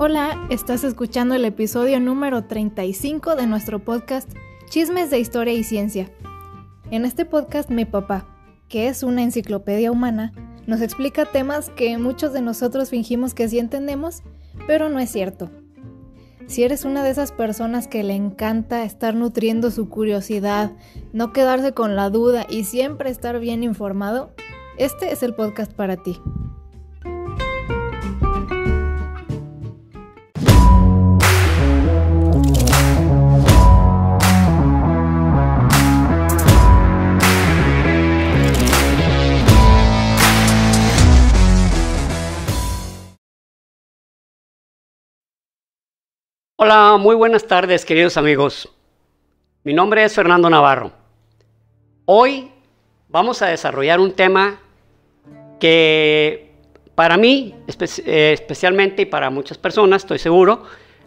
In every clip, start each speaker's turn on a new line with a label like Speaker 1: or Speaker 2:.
Speaker 1: Hola, estás escuchando el episodio número 35 de nuestro podcast Chismes de Historia y Ciencia. En este podcast mi papá, que es una enciclopedia humana, nos explica temas que muchos de nosotros fingimos que sí entendemos, pero no es cierto. Si eres una de esas personas que le encanta estar nutriendo su curiosidad, no quedarse con la duda y siempre estar bien informado, este es el podcast para ti.
Speaker 2: Hola, muy buenas tardes, queridos amigos. Mi nombre es Fernando Navarro. Hoy vamos a desarrollar un tema que para mí, especialmente y para muchas personas, estoy seguro,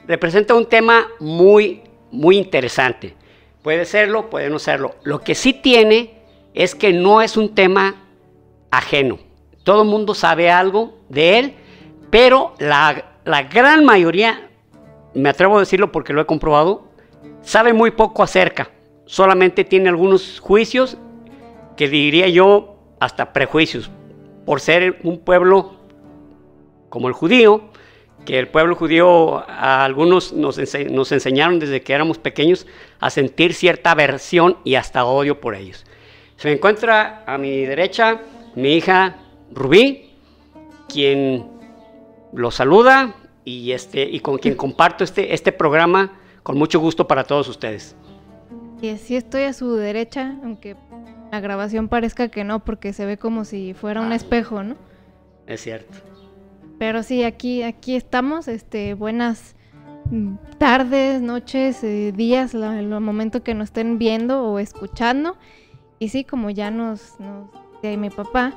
Speaker 2: representa un tema muy interesante. Puede serlo, puede no serlo. Lo que sí tiene es que no es un tema ajeno. Todo el mundo sabe algo de él, pero la gran mayoría, me atrevo a decirlo porque lo he comprobado, sabe muy poco acerca. Solamente tiene algunos juicios, que diría yo hasta prejuicios, por ser un pueblo como el judío, que el pueblo judío a algunos nos enseñaron desde que éramos pequeños a sentir cierta aversión y hasta odio por ellos. Se me encuentra a mi derecha mi hija Rubí, quien lo saluda y con quien comparto este programa con mucho gusto para todos ustedes.
Speaker 1: Y sí estoy a su derecha, aunque la grabación parezca que no, porque se ve como si fuera un espejo, ¿no?
Speaker 2: Es cierto.
Speaker 1: Pero sí, aquí estamos, buenas tardes, noches, días, el momento que nos estén viendo o escuchando. Y sí, como ya nos dice mi papá,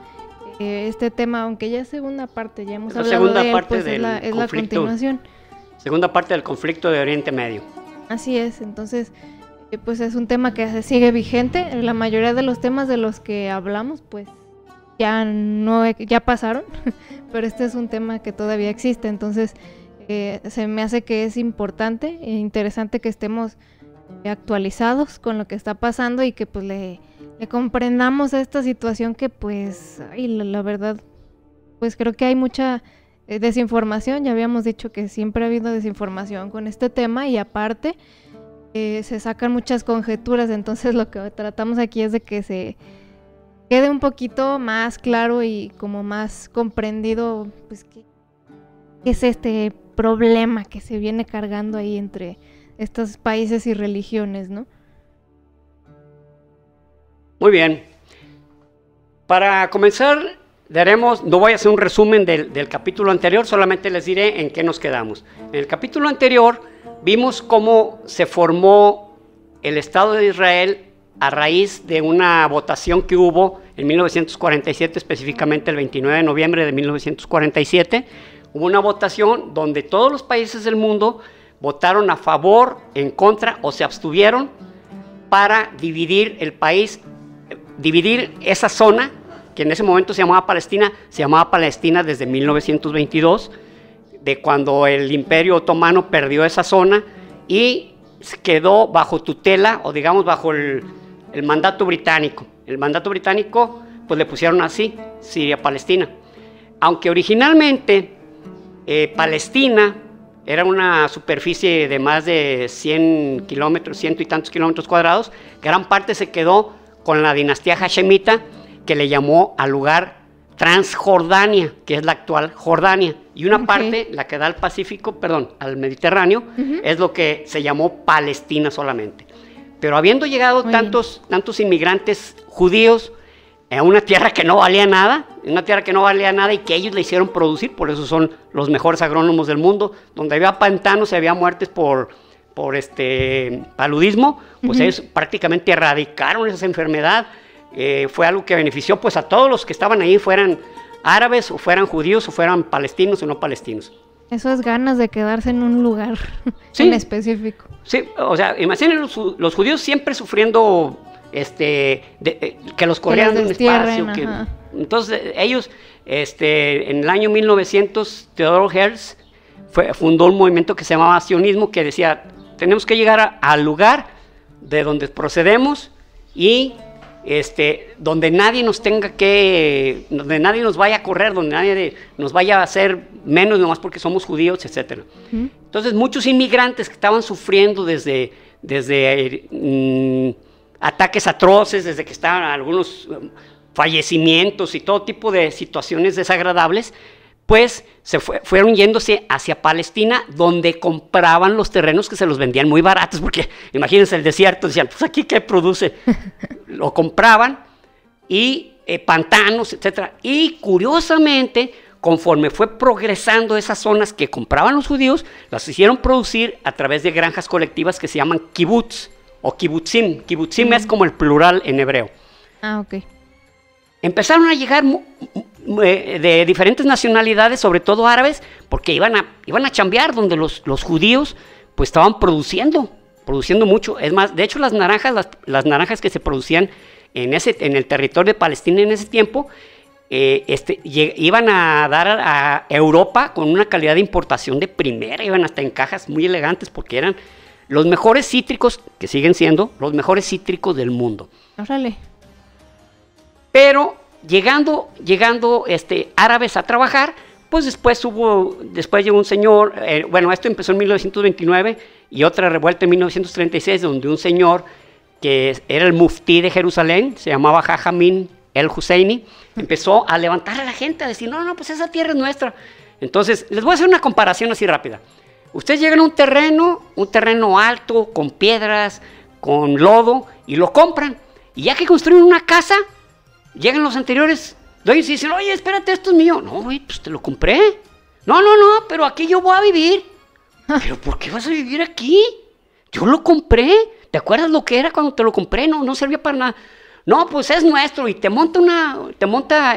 Speaker 1: este tema, aunque ya es segunda parte, ya hemos hablado de él, pues es la continuación.
Speaker 2: Segunda parte del conflicto de Oriente Medio.
Speaker 1: Así es, entonces, pues es un tema que se sigue vigente. La mayoría de los temas de los que hablamos, pues ya pasaron, pero este es un tema que todavía existe, entonces se me hace que es importante e interesante que estemos actualizados con lo que está pasando y que pues le comprendamos esta situación que pues, la verdad, pues creo que hay mucha desinformación. Ya habíamos dicho que siempre ha habido desinformación con este tema y aparte se sacan muchas conjeturas, entonces lo que tratamos aquí es de que se quede un poquito más claro y como más comprendido, pues qué es este problema que se viene cargando ahí entre estos países y religiones, ¿no?
Speaker 2: Muy bien. Para comenzar, no voy a hacer un resumen del capítulo anterior, solamente les diré en qué nos quedamos. En el capítulo anterior vimos cómo se formó el Estado de Israel a raíz de una votación que hubo en 1947, específicamente el 29 de noviembre de 1947. Hubo una votación donde todos los países del mundo votaron a favor, en contra o se abstuvieron para dividir el país, dividir esa zona, que en ese momento se llamaba Palestina desde 1922, de cuando el Imperio Otomano perdió esa zona y quedó bajo tutela, o digamos bajo el mandato británico. El mandato británico, pues le pusieron así, Siria-Palestina. Aunque originalmente Palestina era una superficie de más de 100 kilómetros, ciento y tantos kilómetros cuadrados, gran parte se quedó con la dinastía hashemita, que le llamó al lugar Transjordania, que es la actual Jordania, y una parte, la que da al Mediterráneo, es lo que se llamó Palestina solamente. Pero habiendo llegado tantos inmigrantes judíos a una tierra que no valía nada, y que ellos le hicieron producir, por eso son los mejores agrónomos del mundo, donde había pantanos y había muertes por paludismo, pues ellos prácticamente erradicaron esa enfermedad. Fue algo que benefició pues a todos los que estaban ahí, fueran árabes o fueran judíos o fueran palestinos o no palestinos.
Speaker 1: Eso es ganas de quedarse en un lugar en específico.
Speaker 2: Sí, o sea, imaginen los judíos siempre sufriendo que los corrieran de un espacio. Entonces ellos, en el año 1900, Theodor Herzl fundó un movimiento que se llamaba sionismo, que decía, tenemos que llegar al lugar de donde procedemos y donde nadie nos donde nadie nos vaya a correr, donde nadie nos vaya a hacer menos nomás porque somos judíos, etcétera. Entonces muchos inmigrantes que estaban sufriendo desde ataques atroces, desde que estaban algunos fallecimientos y todo tipo de situaciones desagradables, pues fueron yéndose hacia Palestina, donde compraban los terrenos que se los vendían muy baratos, porque imagínense el desierto, decían, pues aquí ¿qué produce? Lo compraban, y pantanos, etcétera. Y curiosamente, conforme fue progresando esas zonas que compraban los judíos, las hicieron producir a través de granjas colectivas que se llaman kibbutz, o kibbutzim. Kibbutzim es como el plural en hebreo.
Speaker 1: Ah, ok.
Speaker 2: Empezaron a llegar de diferentes nacionalidades, sobre todo árabes, porque iban a chambear donde los judíos pues estaban produciendo mucho. Es más, de hecho las naranjas que se producían en el territorio de Palestina en ese tiempo, iban a dar a Europa con una calidad de importación de primera, iban hasta en cajas muy elegantes porque eran los mejores cítricos, que siguen siendo los mejores cítricos del mundo.
Speaker 1: Órale.
Speaker 2: Pero llegando árabes a trabajar, pues después llegó un señor, esto empezó en 1929 y otra revuelta en 1936, donde un señor que era el muftí de Jerusalén, se llamaba Jajamín el Husseini, empezó a levantar a la gente, a decir, no, pues esa tierra es nuestra. Entonces, les voy a hacer una comparación así rápida. Ustedes llegan a un terreno alto, con piedras, con lodo, y lo compran. Y ya que construyen una casa, llegan los anteriores dueños y dicen, oye, espérate, esto es mío. No, güey, pues te lo compré. No, pero aquí yo voy a vivir. ¿Pero por qué vas a vivir aquí? Yo lo compré. ¿Te acuerdas lo que era cuando te lo compré? No servía para nada. No, pues es nuestro. Y te monta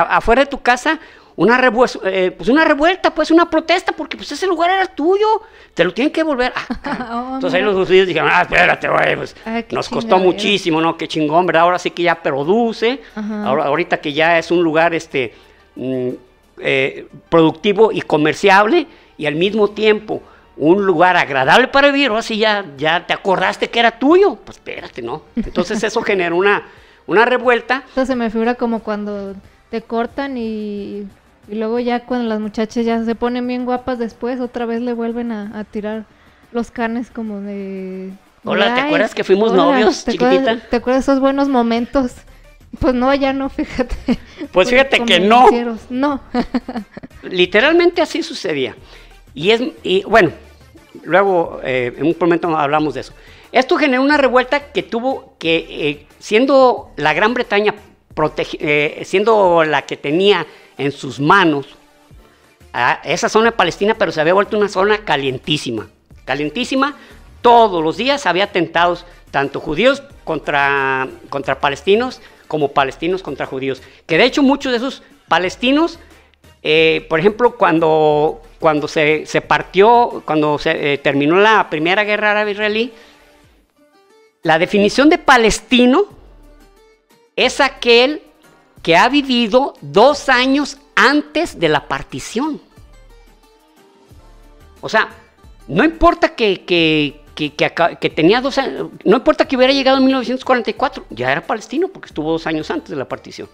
Speaker 2: afuera de tu casa una revuelta, pues una protesta, porque pues ese lugar era tuyo. Te lo tienen que devolver. Entonces ahí los judíos dijeron, espérate, güey, pues nos costó muchísimo, ¿no? Qué chingón, ¿verdad? Ahora sí que ya produce. Ahorita que ya es un lugar productivo y comerciable, y al mismo tiempo un lugar agradable para vivir, ahora sí ya te acordaste que era tuyo. Pues espérate, ¿no? Entonces eso genera una revuelta.
Speaker 1: Entonces me figura como cuando te cortan y luego ya cuando las muchachas ya se ponen bien guapas después, otra vez le vuelven a tirar los canes como de...
Speaker 2: Hola, ¿te acuerdas que fuimos novios, chiquitita?
Speaker 1: ¿Te acuerdas de esos buenos momentos? Pues no, ya no, fíjate.
Speaker 2: Pues fíjate que no.
Speaker 1: No.
Speaker 2: Literalmente así sucedía. Y bueno, luego en un momento hablamos de eso. Esto generó una revuelta que tuvo que, siendo la Gran Bretaña, siendo la que tenía en sus manos esa zona de Palestina, pero se había vuelto una zona calientísima. Todos los días había atentados, tanto judíos contra palestinos, como palestinos contra judíos. Que de hecho muchos de esos palestinos, por ejemplo, cuando se terminó la Primera Guerra Árabe-Israelí, la definición de palestino es aquel que ha vivido 2 años antes de la partición. O sea, no importa que tenía 2 años, no importa que hubiera llegado en 1944, ya era palestino porque estuvo 2 años antes de la partición.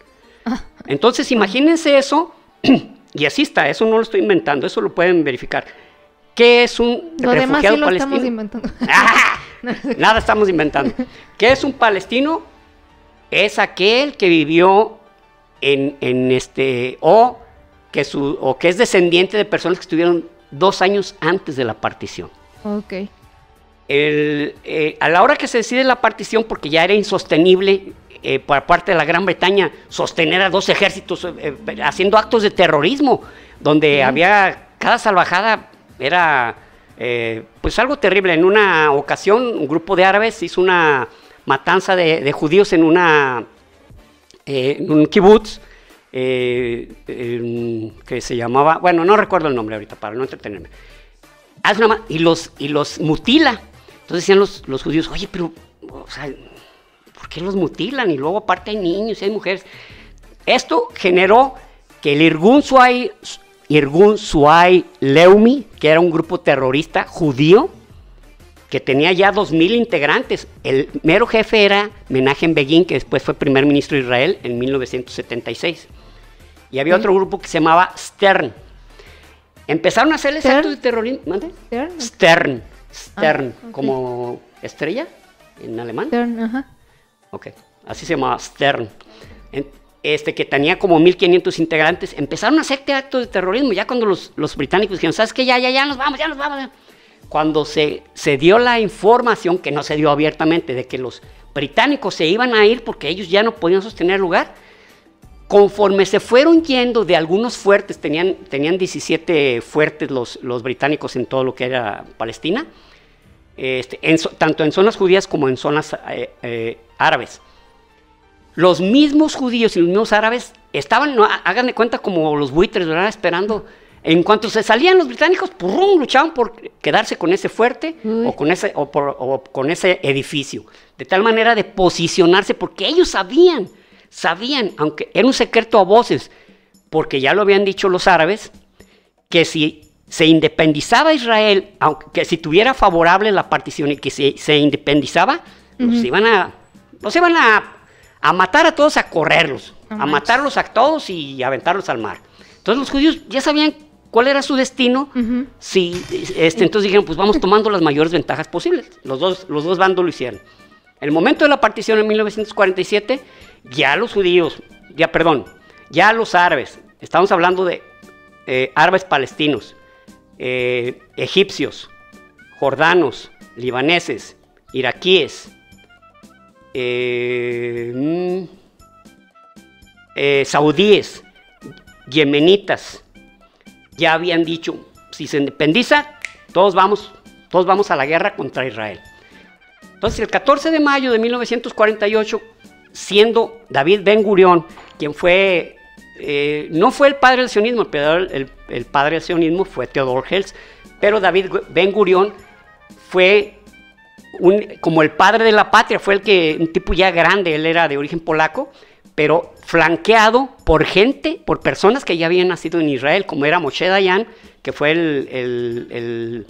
Speaker 2: Entonces, imagínense eso, y así está, eso no lo estoy inventando, eso lo pueden verificar. ¿Qué es un refugiado palestino?
Speaker 1: Estamos inventando.
Speaker 2: Nada estamos inventando. ¿Qué es un palestino? Es aquel que vivió o que es descendiente de personas que estuvieron 2 años antes de la partición.
Speaker 1: Ok.
Speaker 2: A la hora que se decide la partición, porque ya era insostenible por parte de la Gran Bretaña sostener a 2 ejércitos haciendo actos de terrorismo, donde había cada salvajada, era pues algo terrible. En una ocasión un grupo de árabes hizo una matanza de judíos en un kibutz que se llamaba, bueno, no recuerdo el nombre ahorita para no entretenerme, y los mutila. Entonces decían los judíos, oye, pero, o sea, ¿por qué los mutilan? Y luego aparte hay niños y hay mujeres. Esto generó que el Irgun Zwick Irgun Suai Leumi, que era un grupo terrorista judío, que tenía ya 2,000 integrantes. El mero jefe era Menachem Begin, que después fue primer ministro de Israel en 1976. Y había otro grupo que se llamaba Stern. Empezaron a hacerles actos de terrorismo. ¿Mande? Stern. Stern, okay. Como estrella en alemán.
Speaker 1: Stern, ajá.
Speaker 2: Ok, así se llamaba Stern. Que tenía como 1,500 integrantes. Empezaron a hacer actos de terrorismo ya cuando los británicos dijeron, ¿sabes qué? Ya nos vamos. Cuando se dio la información, que no se dio abiertamente, de que los británicos se iban a ir porque ellos ya no podían sostener el lugar, conforme se fueron yendo de algunos fuertes, tenían 17 fuertes los británicos en todo lo que era Palestina, tanto en zonas judías como en zonas árabes. Los mismos judíos y los mismos árabes estaban, hagan de cuenta, como los buitres, ¿verdad? Esperando. En cuanto se salían los británicos, ¡pum!, luchaban por quedarse con ese fuerte o con ese edificio, de tal manera de posicionarse, porque ellos sabían, aunque era un secreto a voces, porque ya lo habían dicho los árabes, que si se independizaba Israel, aunque si tuviera favorable la partición y que se independizaba, los iban a matar a todos, a correrlos, a matarlos a todos y aventarlos al mar. Entonces los judíos ya sabían cuál era su destino. Entonces dijeron, pues vamos tomando las mayores ventajas posibles. Los dos bandos lo hicieron. En el momento de la partición en 1947, ya los árabes, estamos hablando de árabes palestinos, egipcios, jordanos, libaneses, iraquíes, saudíes, yemenitas, ya habían dicho, si se independiza, todos vamos a la guerra contra Israel. Entonces, el 14 de mayo de 1948, siendo David Ben Gurión, quien fue, no fue el padre del sionismo, el padre del sionismo fue Theodor Herzl, pero David Ben Gurión fue como el padre de la patria, fue un tipo ya grande, él era de origen polaco, pero flanqueado por personas que ya habían nacido en Israel, como era Moshe Dayan, que fue el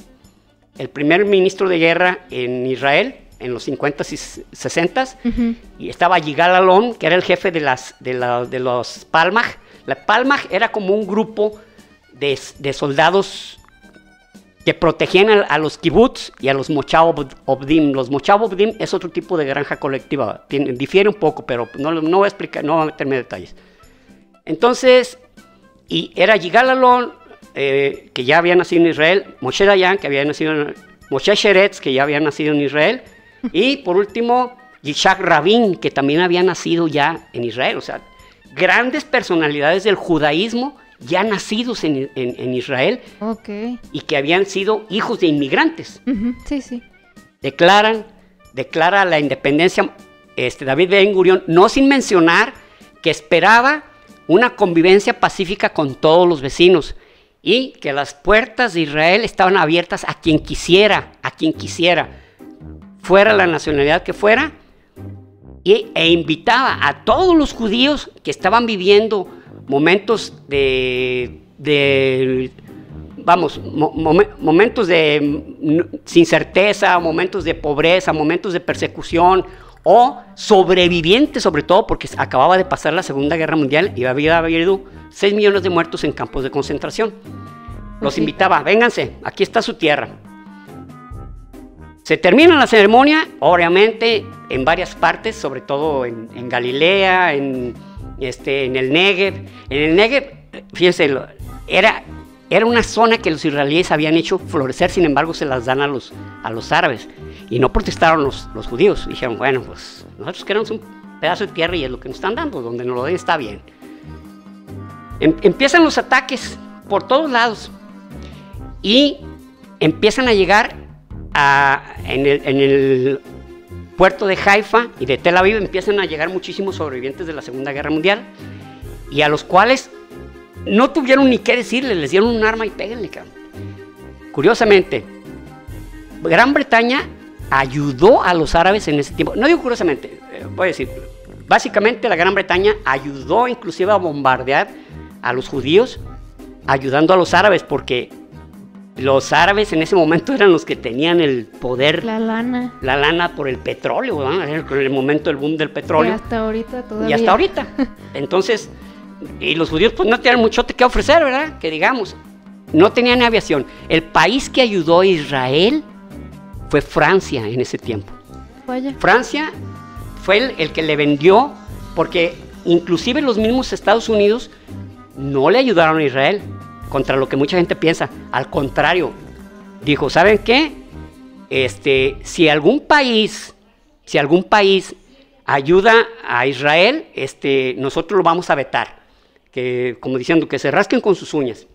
Speaker 2: primer ministro de guerra en Israel en los 50s y 60s, y estaba Yigal Alon, que era el jefe de los Palmaj. La Palmaj era como un grupo de soldados que protegían a los kibbutz y a los Mochav Obdim. Los Mochav Obdim es otro tipo de granja colectiva, difiere un poco, pero no voy a explicar, no voy a meterme en detalles. Entonces, y era Yigal Alon, que ya había nacido en Israel, Moshe Dayan, que había nacido Moshe Sheretz, que ya había nacido en Israel, y por último, Yitzhak Rabin, que también había nacido ya en Israel. O sea, grandes personalidades del judaísmo ya nacidos en Israel, y que habían sido hijos de inmigrantes.
Speaker 1: Sí.
Speaker 2: Declara la independencia David Ben Gurión, no sin mencionar que esperaba una convivencia pacífica con todos los vecinos y que las puertas de Israel estaban abiertas a quien quisiera, fuera la nacionalidad que fuera, e invitaba a todos los judíos que estaban viviendo momentos momentos sin certeza, momentos de pobreza, momentos de persecución, o sobrevivientes, sobre todo porque acababa de pasar la Segunda Guerra Mundial y había habido 6 millones de muertos en campos de concentración. Los invitaba, vénganse, aquí está su tierra. Se termina la ceremonia, obviamente, en varias partes, sobre todo en Galilea, en el Negev. En el Negev, fíjense, era una zona que los israelíes habían hecho florecer, sin embargo se las dan a los árabes. Y no protestaron los judíos, dijeron, bueno, pues nosotros queremos un pedazo de tierra y es lo que nos están dando, donde nos lo den está bien. Empiezan los ataques por todos lados y empiezan a llegar en el puerto de Haifa y de Tel Aviv, empiezan a llegar muchísimos sobrevivientes de la Segunda Guerra Mundial, y a los cuales no tuvieron ni qué decirles, les dieron un arma y péguenle, cabrón. Curiosamente, Gran Bretaña ayudó a los árabes en ese tiempo. No digo curiosamente, voy a decir, básicamente la Gran Bretaña ayudó inclusive a bombardear a los judíos ayudando a los árabes, porque los árabes en ese momento eran los que tenían el poder,
Speaker 1: La lana
Speaker 2: por el petróleo, ¿no? Era el momento del boom del petróleo.
Speaker 1: Y hasta ahorita todavía.
Speaker 2: Y hasta ahorita. Entonces, y los judíos pues no tenían mucho que ofrecer, ¿verdad? Que digamos, no tenían aviación. El país que ayudó a Israel fue Francia en ese tiempo.
Speaker 1: Vaya.
Speaker 2: Francia fue el que le vendió, porque inclusive los mismos Estados Unidos no le ayudaron a Israel, contra lo que mucha gente piensa. Al contrario, dijo, ¿saben qué? Si algún país ayuda a Israel, nosotros lo vamos a vetar, que, como diciendo, que se rasquen con sus uñas.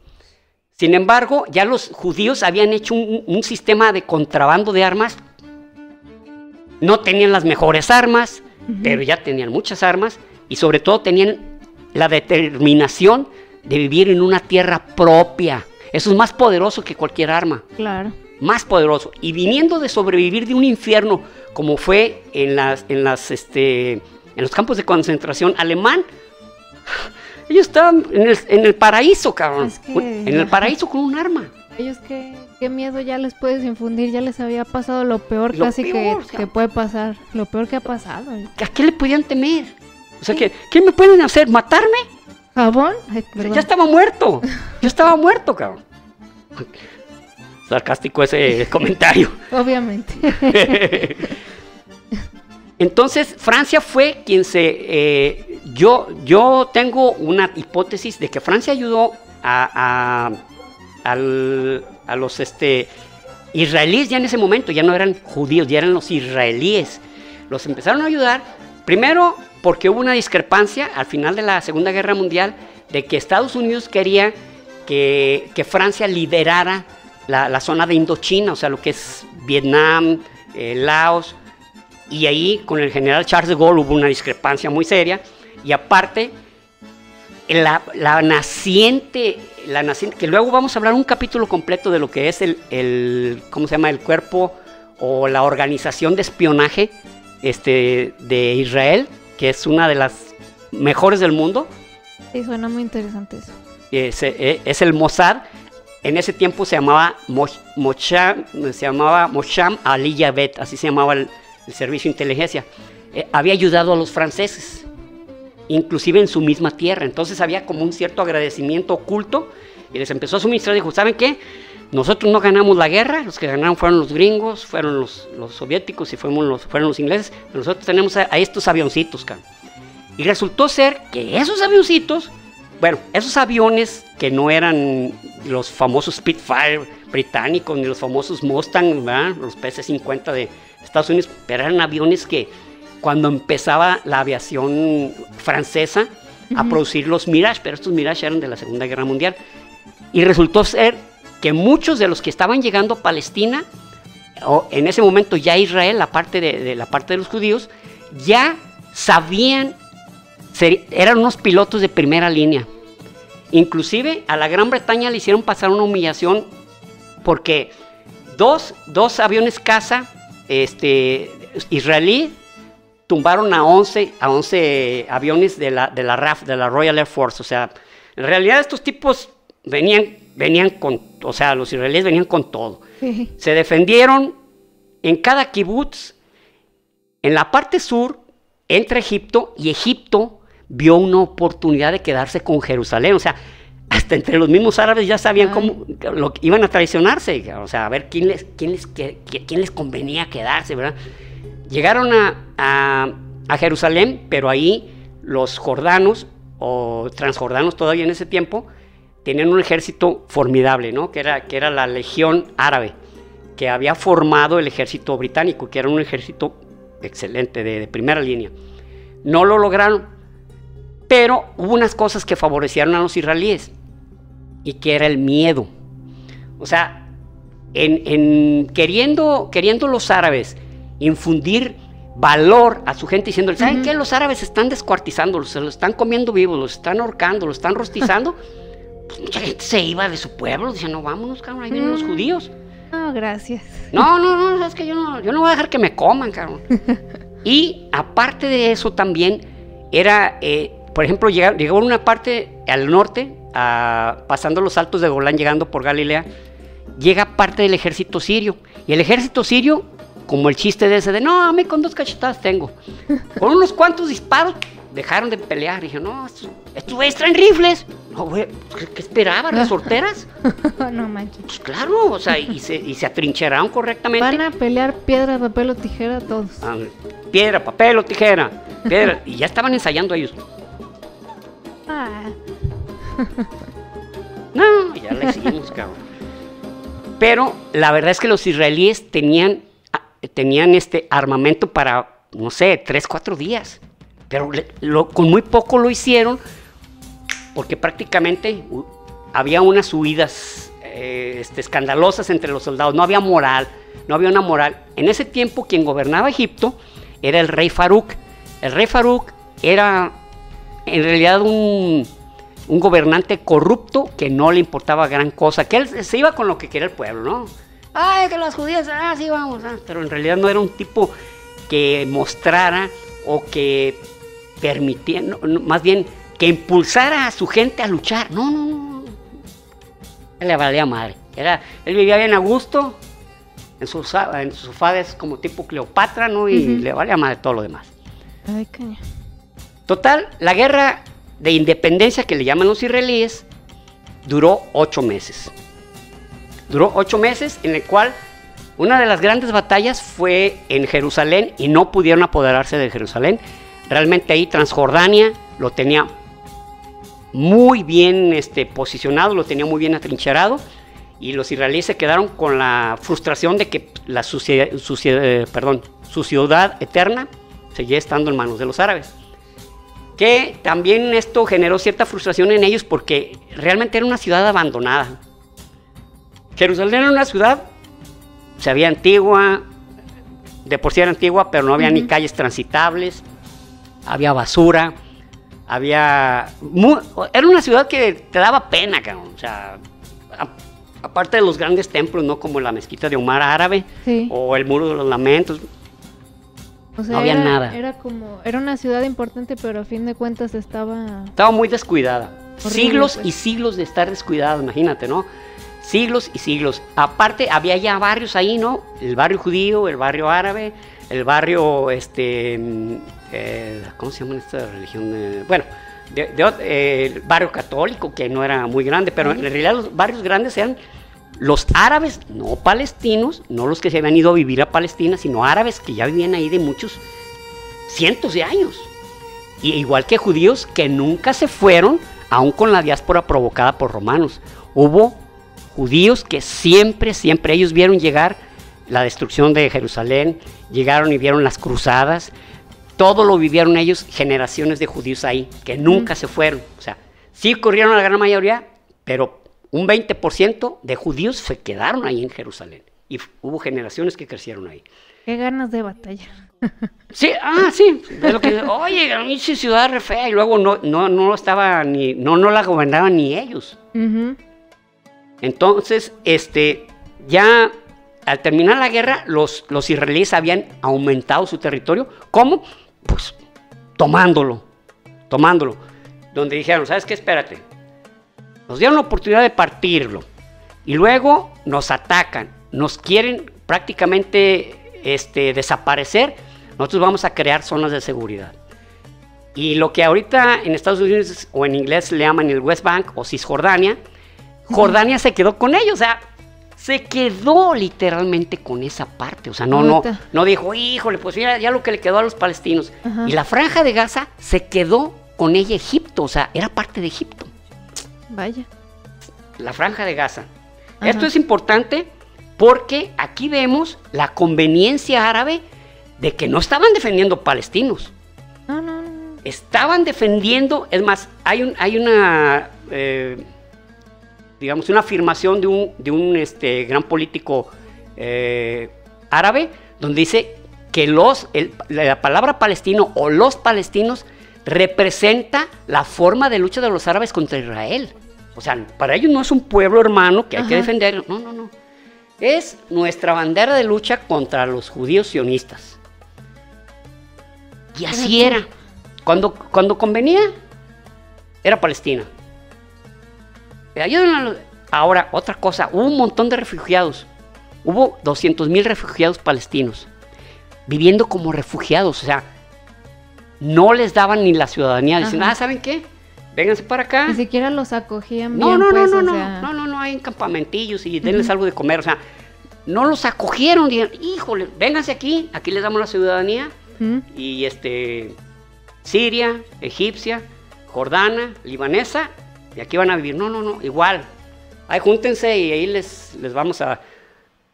Speaker 2: Sin embargo, ya los judíos habían hecho un sistema de contrabando de armas. No tenían las mejores armas, pero ya tenían muchas armas, y sobre todo tenían la determinación de vivir en una tierra propia. Eso es más poderoso que cualquier arma.
Speaker 1: Claro.
Speaker 2: Más poderoso. Y viniendo de sobrevivir de un infierno, como fue en los campos de concentración alemán, ellos estaban en el paraíso, cabrón. En el paraíso con un arma.
Speaker 1: Ellos qué miedo ya les puedes infundir, ya les había pasado lo peor que puede pasar, lo peor que ha pasado.
Speaker 2: ¿A qué le podían temer? O sea, ¿qué me pueden hacer? ¿Matarme?
Speaker 1: ¿Jabón? Ay,
Speaker 2: ya estaba muerto. Yo estaba muerto, cabrón. Sarcástico ese comentario.
Speaker 1: Obviamente.
Speaker 2: Entonces, Francia fue quien yo tengo una hipótesis de que Francia ayudó a los israelíes ya en ese momento, ya no eran judíos, ya eran los israelíes. Los empezaron a ayudar, primero porque hubo una discrepancia al final de la Segunda Guerra Mundial de que Estados Unidos quería que Francia liderara la zona de Indochina, o sea, lo que es Vietnam, Laos, y ahí con el general Charles de Gaulle hubo una discrepancia muy seria, y aparte la naciente, que luego vamos a hablar un capítulo completo de lo que es ¿cómo se llama? El cuerpo o la organización de espionaje de Israel, que es una de las mejores del mundo.
Speaker 1: Sí, suena muy interesante eso.
Speaker 2: Es el Mossad. En ese tiempo se llamaba Mosham Ali Yavet, así se llamaba el servicio de inteligencia. Había ayudado a los franceses, inclusive en su misma tierra. Entonces había como un cierto agradecimiento oculto y les empezó a suministrar. Dijo, ¿saben qué? Nosotros no ganamos la guerra, los que ganaron fueron los gringos, fueron los soviéticos y fueron los ingleses. Nosotros tenemos a estos avioncitos, cara. Y resultó ser que esos avioncitos, bueno, esos aviones que no eran los famosos Spitfire británicos ni los famosos Mustang, ¿verdad? Los PC-50 de Estados Unidos, pero eran aviones que cuando empezaba la aviación francesa a producir los Mirage, pero estos Mirage eran de la Segunda Guerra Mundial, y resultó ser que muchos de los que estaban llegando a Palestina, o en ese momento ya Israel, la parte de los judíos, ya sabían, eran unos pilotos de primera línea. Inclusive a la Gran Bretaña le hicieron pasar una humillación porque dos aviones caza israelí tumbaron a 11 aviones de la RAF, de la Royal Air Force. O sea, en realidad estos tipos venían con, o sea, los israelíes venían con todo.
Speaker 1: Sí.
Speaker 2: Se defendieron en cada kibutz, en la parte sur, entre Egipto, y Egipto vio una oportunidad de quedarse con Jerusalén. O sea, hasta entre los mismos árabes ya sabían cómo iban a traicionarse. O sea, a ver quién les convenía quedarse, ¿verdad? Llegaron a Jerusalén, pero ahí los jordanos, o transjordanos todavía en ese tiempo, tenían un ejército formidable, ¿no? Que era la Legión Árabe, que había formado el ejército británico, que era un ejército excelente, de primera línea. No lo lograron, pero hubo unas cosas que favorecieron a los israelíes, y que era el miedo. O sea, queriendo los árabes infundir valor a su gente, diciendo, ¿saben qué? Los árabes están descuartizándolos, se los están comiendo vivos, los están ahorcando, los están rostizando. Pues mucha gente se iba de su pueblo, decía, no, vámonos, cabrón, ahí vienen los judíos.
Speaker 1: No, gracias.
Speaker 2: No, es que yo no voy a dejar que me coman, cabrón. Y aparte de eso también era, por ejemplo, llegó una parte al norte, pasando los altos de Golán, llegando por Galilea, llega parte del ejército sirio. Y el ejército sirio, como el chiste de ese de, no, a mí con 2 cachetadas tengo. Con unos cuantos disparos, dejaron de pelear. Y dije, no, estos güeyes traen rifles. No, güey, ¿qué esperaban? ¿Resorteras?
Speaker 1: No manches.
Speaker 2: Pues claro, o sea, y se atrincheraron correctamente.
Speaker 1: Van a pelear piedra, papel o tijera todos.
Speaker 2: Piedra, papel o tijera. Piedra, y ya estaban ensayando ellos. No, ya le seguimos, cabrón. Pero la verdad es que los israelíes tenían armamento para, no sé, 3, 4 días. Pero con muy poco lo hicieron, porque prácticamente había unas huidas escandalosas entre los soldados. No había moral, no había una moral. En ese tiempo quien gobernaba Egipto era el rey Farouk. El rey Farouk era en realidad un gobernante corrupto que no le importaba gran cosa, que él se iba con lo que quería el pueblo, ¿no? Ay, que las judías, sí vamos, pero en realidad no era un tipo que mostrara o que permitía, más bien que impulsara a su gente a luchar. No. Él le valía madre. Él vivía bien a gusto, en sus sofás como tipo Cleopatra, ¿no? Y le valía madre todo lo demás.
Speaker 1: Ay, caña.
Speaker 2: Total, la guerra de independencia que le llaman los israelíes duró 8 meses. Duró 8 meses en el cual una de las grandes batallas fue en Jerusalén y no pudieron apoderarse de Jerusalén. Realmente ahí Transjordania lo tenía muy bien posicionado, lo tenía muy bien atrincherado, y los israelíes se quedaron con la frustración de que su ciudad eterna seguía estando en manos de los árabes. Que también esto generó cierta frustración en ellos porque realmente era una ciudad abandonada. Jerusalén era una ciudad, se veía antigua, de por sí era antigua, pero no había ni calles transitables, había basura, era una ciudad que te daba pena, cabrón. O sea, aparte de los grandes templos, ¿no? Como la mezquita de Omar árabe, sí, o el Muro de los Lamentos.
Speaker 1: O sea,
Speaker 2: no había nada.
Speaker 1: Era una ciudad importante, pero a fin de cuentas estaba
Speaker 2: muy descuidada. Horrible, siglos pues. Y siglos de estar descuidada, imagínate, ¿no? Siglos y siglos. Aparte, había ya barrios ahí, ¿no? El barrio judío, el barrio árabe, el barrio, ¿cómo se llama esta religión? El barrio católico, que no era muy grande, pero en realidad los barrios grandes eran los árabes, no palestinos, no los que se habían ido a vivir a Palestina, sino árabes que ya vivían ahí de muchos cientos de años. Y igual que judíos que nunca se fueron, aún con la diáspora provocada por romanos. Hubo judíos que siempre ellos vieron llegar la destrucción de Jerusalén, llegaron y vieron las cruzadas, todo lo vivieron ellos, generaciones de judíos ahí, que nunca se fueron. O sea, sí corrieron a la gran mayoría, pero un 20% de judíos se quedaron ahí en Jerusalén. Y hubo generaciones que crecieron ahí.
Speaker 1: Qué ganas de batalla.
Speaker 2: Sí, sí. De lo que, oye, a mí sí ciudad re fea. Y luego no estaba no la gobernaban ni ellos. Entonces, ya al terminar la guerra, los israelíes habían aumentado su territorio. ¿Cómo? Pues tomándolo. Donde dijeron, ¿sabes qué? Espérate. Nos dieron la oportunidad de partirlo y luego nos atacan, nos quieren prácticamente desaparecer. Nosotros vamos a crear zonas de seguridad. Y lo que ahorita en Estados Unidos o en inglés le llaman el West Bank o Cisjordania, Jordania se quedó con ellos, o sea, se quedó literalmente con esa parte. O sea, no dijo, híjole, pues mira, ya lo que le quedó a los palestinos. Y la Franja de Gaza se quedó con ella Egipto, o sea, era parte de Egipto.
Speaker 1: Vaya.
Speaker 2: La Franja de Gaza. Esto es importante porque aquí vemos la conveniencia árabe de que no estaban defendiendo palestinos.
Speaker 1: No.
Speaker 2: Estaban defendiendo, es más, hay una, digamos, una afirmación de un gran político árabe, donde dice que la palabra palestino o los palestinos representa la forma de lucha de los árabes contra Israel. O sea, para ellos no es un pueblo hermano que hay que defender. No. Es nuestra bandera de lucha contra los judíos sionistas. Y así era. Cuando convenía, era Palestina. Ahora, otra cosa, hubo un montón de refugiados. Hubo 200,000 refugiados palestinos viviendo como refugiados, o sea, no les daban ni la ciudadanía. Dicen, ¿saben qué? Vénganse para acá.
Speaker 1: Ni siquiera los acogían
Speaker 2: no,
Speaker 1: bien,
Speaker 2: no,
Speaker 1: pues,
Speaker 2: no,
Speaker 1: o
Speaker 2: no,
Speaker 1: sea...
Speaker 2: no, hay campamentillos y denles algo de comer, o sea, no los acogieron, dijeron, híjole, vénganse aquí les damos la ciudadanía, y Siria, egipcia, jordana, libanesa, y aquí van a vivir. No, igual, ahí júntense y ahí les vamos a...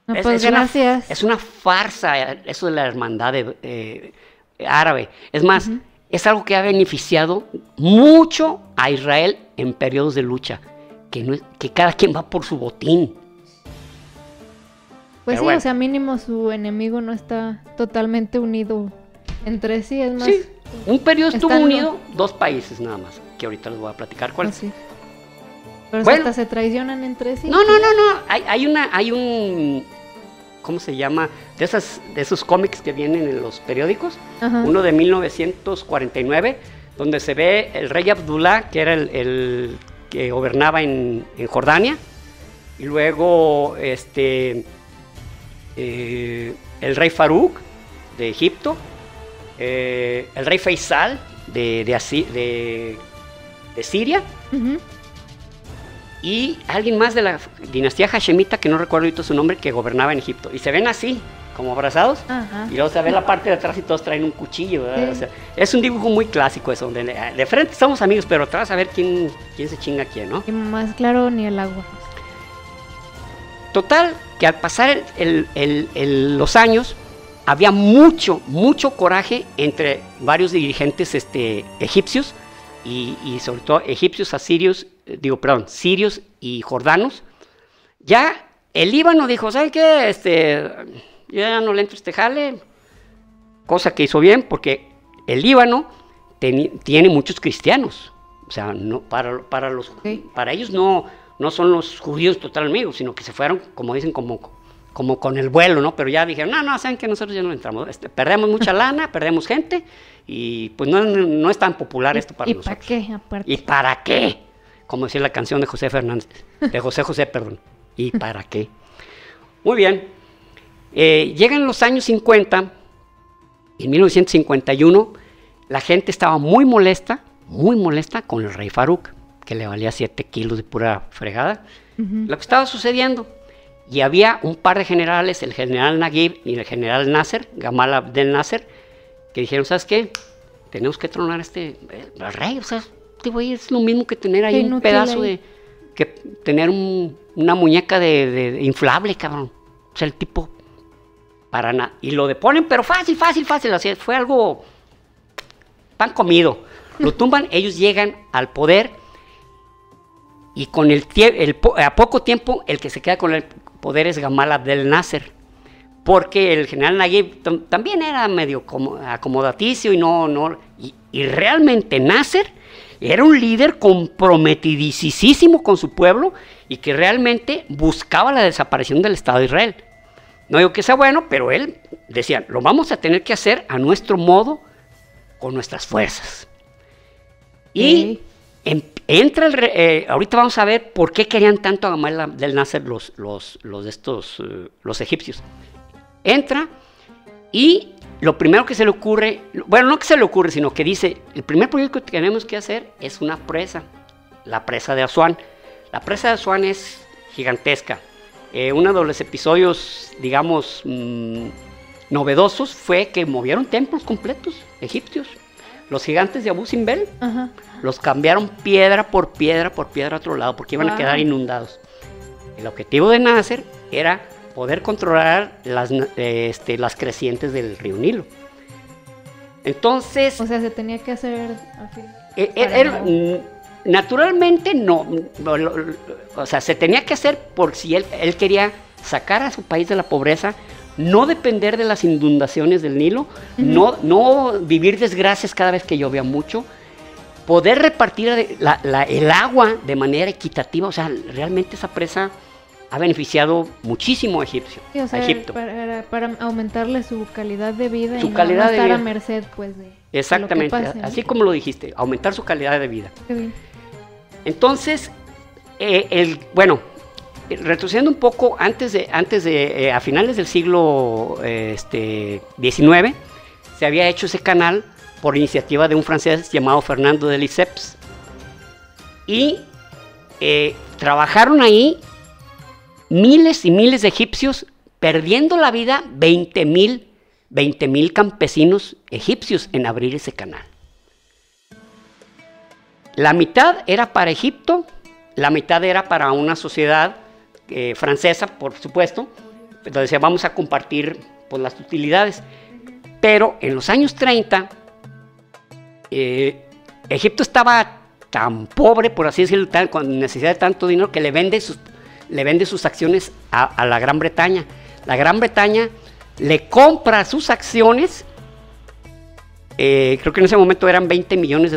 Speaker 1: No, pues gracias.
Speaker 2: Es una farsa eso de la hermandad árabe. Es más, es algo que ha beneficiado mucho a Israel en periodos de lucha, que cada quien va por su botín.
Speaker 1: Pues
Speaker 2: Pero
Speaker 1: sí,
Speaker 2: bueno.
Speaker 1: O sea, mínimo su enemigo no está totalmente unido entre sí, es más...
Speaker 2: Sí, un periodo estuvo
Speaker 1: están
Speaker 2: unido 2 países nada más, que ahorita les voy a platicar cuáles.
Speaker 1: Pues sí. Pero
Speaker 2: Bueno.
Speaker 1: hasta se traicionan entre sí.
Speaker 2: No. Hay un, ¿cómo se llama? De esos cómics que vienen en los periódicos. Uno de 1949, donde se ve el rey Abdullah, que era el que gobernaba en Jordania, y luego el rey Farouk de Egipto, el rey Faisal de Siria, y alguien más de la dinastía hashemita, que no recuerdo ahorita su nombre, que gobernaba en Egipto. Y se ven así, como abrazados, y luego se ve la parte de atrás y todos traen un cuchillo, ¿verdad? Sí. O sea, es un dibujo muy clásico eso, donde de frente somos amigos, pero atrás a ver quién se chinga a quién, ¿no?
Speaker 1: Y más claro ni el agua.
Speaker 2: Total, que al pasar los años, había mucho coraje entre varios dirigentes egipcios, y sobre todo egipcios, sirios y jordanos. Ya el Líbano dijo, ¿saben qué? Yo ya no le entro a este jale, cosa que hizo bien, porque el Líbano tiene muchos cristianos. O sea, no, para ellos no son los judíos totalmente, sino que se fueron, como dicen, como con el vuelo, ¿no? Pero ya dijeron, no, saben que nosotros ya no entramos, perdemos mucha lana, perdemos gente, y pues no es tan popular esto para nosotros.
Speaker 1: ¿Y para qué, aparte?
Speaker 2: ¿Y para qué? Como decía la canción de José José, perdón. ¿Y para qué? Muy bien. Llegan los años 50, y en 1951, la gente estaba muy molesta con el rey Farouk, que le valía 7 kilos de pura fregada, lo que estaba sucediendo. Y había un par de generales, el general Naguib y el general Nasser, Gamal Abdel Nasser, que dijeron, ¿sabes qué? Tenemos que tronar al rey, o sea, es lo mismo que tener ahí un pedazo que tener una muñeca de inflable, cabrón. O sea, el tipo, para nada. Y lo deponen, pero fácil, así, fue algo pan comido. Lo tumban, ellos llegan al poder, y con a poco tiempo el que se queda con el poder es Gamal Abdel Nasser, porque el general Naguib también era medio acomodaticio y realmente Nasser era un líder comprometidísimo con su pueblo y que realmente buscaba la desaparición del Estado de Israel. No digo que sea bueno, pero él decía, lo vamos a tener que hacer a nuestro modo, con nuestras fuerzas. Y entra ahorita vamos a ver por qué querían tanto a Gamal Abdel Nasser los egipcios. Entra y lo primero que se le ocurre, bueno, no que se le ocurre, sino que dice, el primer proyecto que tenemos que hacer es una presa, la presa de Asuán. La presa de Asuán es gigantesca. Uno de los episodios, digamos, novedosos fue que movieron templos completos egipcios. Los gigantes de Abu Simbel los cambiaron piedra por piedra a otro lado, porque iban a quedar inundados. El objetivo de Nasser era poder controlar las crecientes del río Nilo. Entonces...
Speaker 1: O sea, se tenía que hacer...
Speaker 2: naturalmente no. O sea, se tenía que hacer por si él quería sacar a su país de la pobreza, no depender de las inundaciones del Nilo, no vivir desgracias cada vez que llovía mucho, poder repartir el agua de manera equitativa. O sea, realmente esa presa ha beneficiado muchísimo a Egipto.
Speaker 1: Para aumentarle su calidad de vida
Speaker 2: su
Speaker 1: y
Speaker 2: calidad
Speaker 1: no estar
Speaker 2: de vida.
Speaker 1: A merced, pues, de
Speaker 2: exactamente,
Speaker 1: lo que pase,
Speaker 2: así como lo dijiste, aumentar su calidad de vida.
Speaker 1: Qué bien.
Speaker 2: Entonces, bueno, retrocediendo un poco, a finales del siglo XIX, se había hecho ese canal por iniciativa de un francés llamado Fernando de Lesseps. Y trabajaron ahí miles y miles de egipcios, perdiendo la vida 20,000 campesinos egipcios en abrir ese canal. La mitad era para Egipto, la mitad era para una sociedad francesa, por supuesto. Entonces decía, vamos a compartir pues, las utilidades. Pero en los años 30, Egipto estaba tan pobre, por así decirlo, con necesidad de tanto dinero, que le vende sus acciones a la Gran Bretaña. La Gran Bretaña le compra sus acciones, creo que en ese momento eran $20 millones,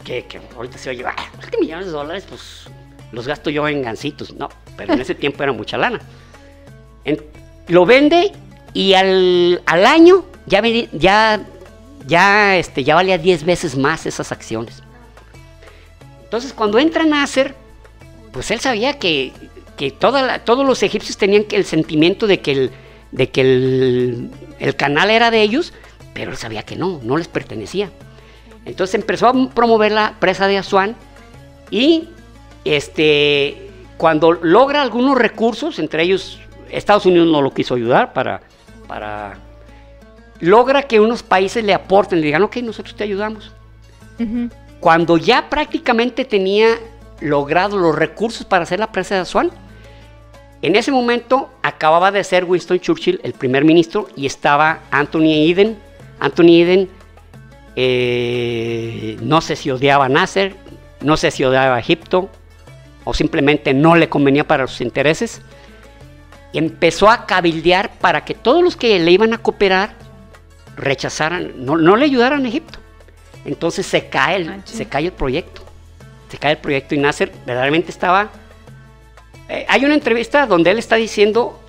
Speaker 2: que ahorita se oye, 20 millones de dólares, pues los gasto yo en gansitos. No, pero en ese tiempo era mucha lana. Lo vende y al año ya valía 10 veces más esas acciones. Entonces, cuando entra Nasser, pues él sabía que todos los egipcios tenían el sentimiento de que el canal era de ellos, pero él sabía que no les pertenecía. Entonces empezó a promover la presa de Asuán y cuando logra algunos recursos, entre ellos Estados Unidos no lo quiso ayudar logra que unos países le aporten, le digan, ok, nosotros te ayudamos. Uh-huh. Cuando ya prácticamente tenía logrado los recursos para hacer la presa de Asuán, en ese momento acababa de ser Winston Churchill el primer ministro y estaba Anthony Eden. Anthony Eden no sé si odiaba a Nasser, no sé si odiaba a Egipto o simplemente no le convenía para sus intereses. Y empezó a cabildear para que todos los que le iban a cooperar rechazaran, no le ayudaran a Egipto. Entonces se cae el proyecto. Se cae el proyecto y Nasser verdaderamente estaba... hay una entrevista donde él está diciendo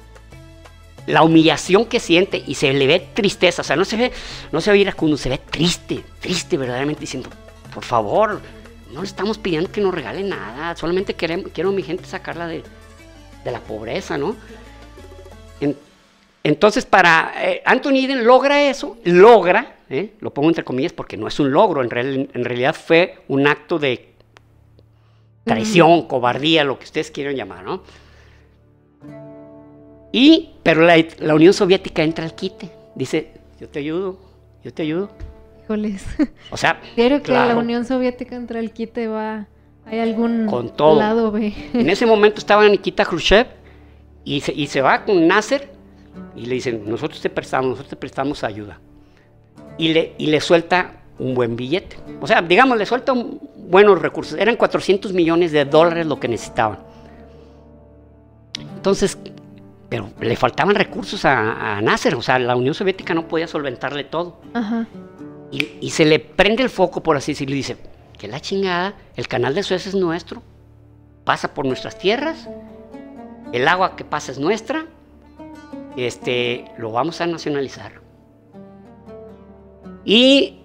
Speaker 2: la humillación que siente y se le ve tristeza. O sea, no se ve iracundo, se ve triste verdaderamente, diciendo, por favor, no le estamos pidiendo que nos regalen nada, solamente quiero a mi gente sacarla de la pobreza, ¿no? Entonces, para Anthony Eden logra eso, lo pongo entre comillas porque no es un logro, en realidad fue un acto de traición, cobardía, lo que ustedes quieran llamar, ¿no? Pero la Unión Soviética entra al quite, dice, yo te ayudo.
Speaker 1: Híjoles.
Speaker 2: O sea,
Speaker 1: quiero que la Unión Soviética entre al quite, hay algún
Speaker 2: con todo.
Speaker 1: Lado B.
Speaker 2: En ese momento estaba Nikita Khrushchev y se va con Nasser y le dicen, nosotros te prestamos ayuda. Y le suelta un buen billete. O sea, digamos, le suelta buenos recursos. Eran $400 millones lo que necesitaban. Entonces, pero le faltaban recursos a Nasser. O sea, la Unión Soviética no podía solventarle todo. Ajá. Y se le prende el foco, por así decirlo, y dice, que la chingada, el canal de Suez es nuestro, pasa por nuestras tierras, el agua que pasa es nuestra, lo vamos a nacionalizar. Y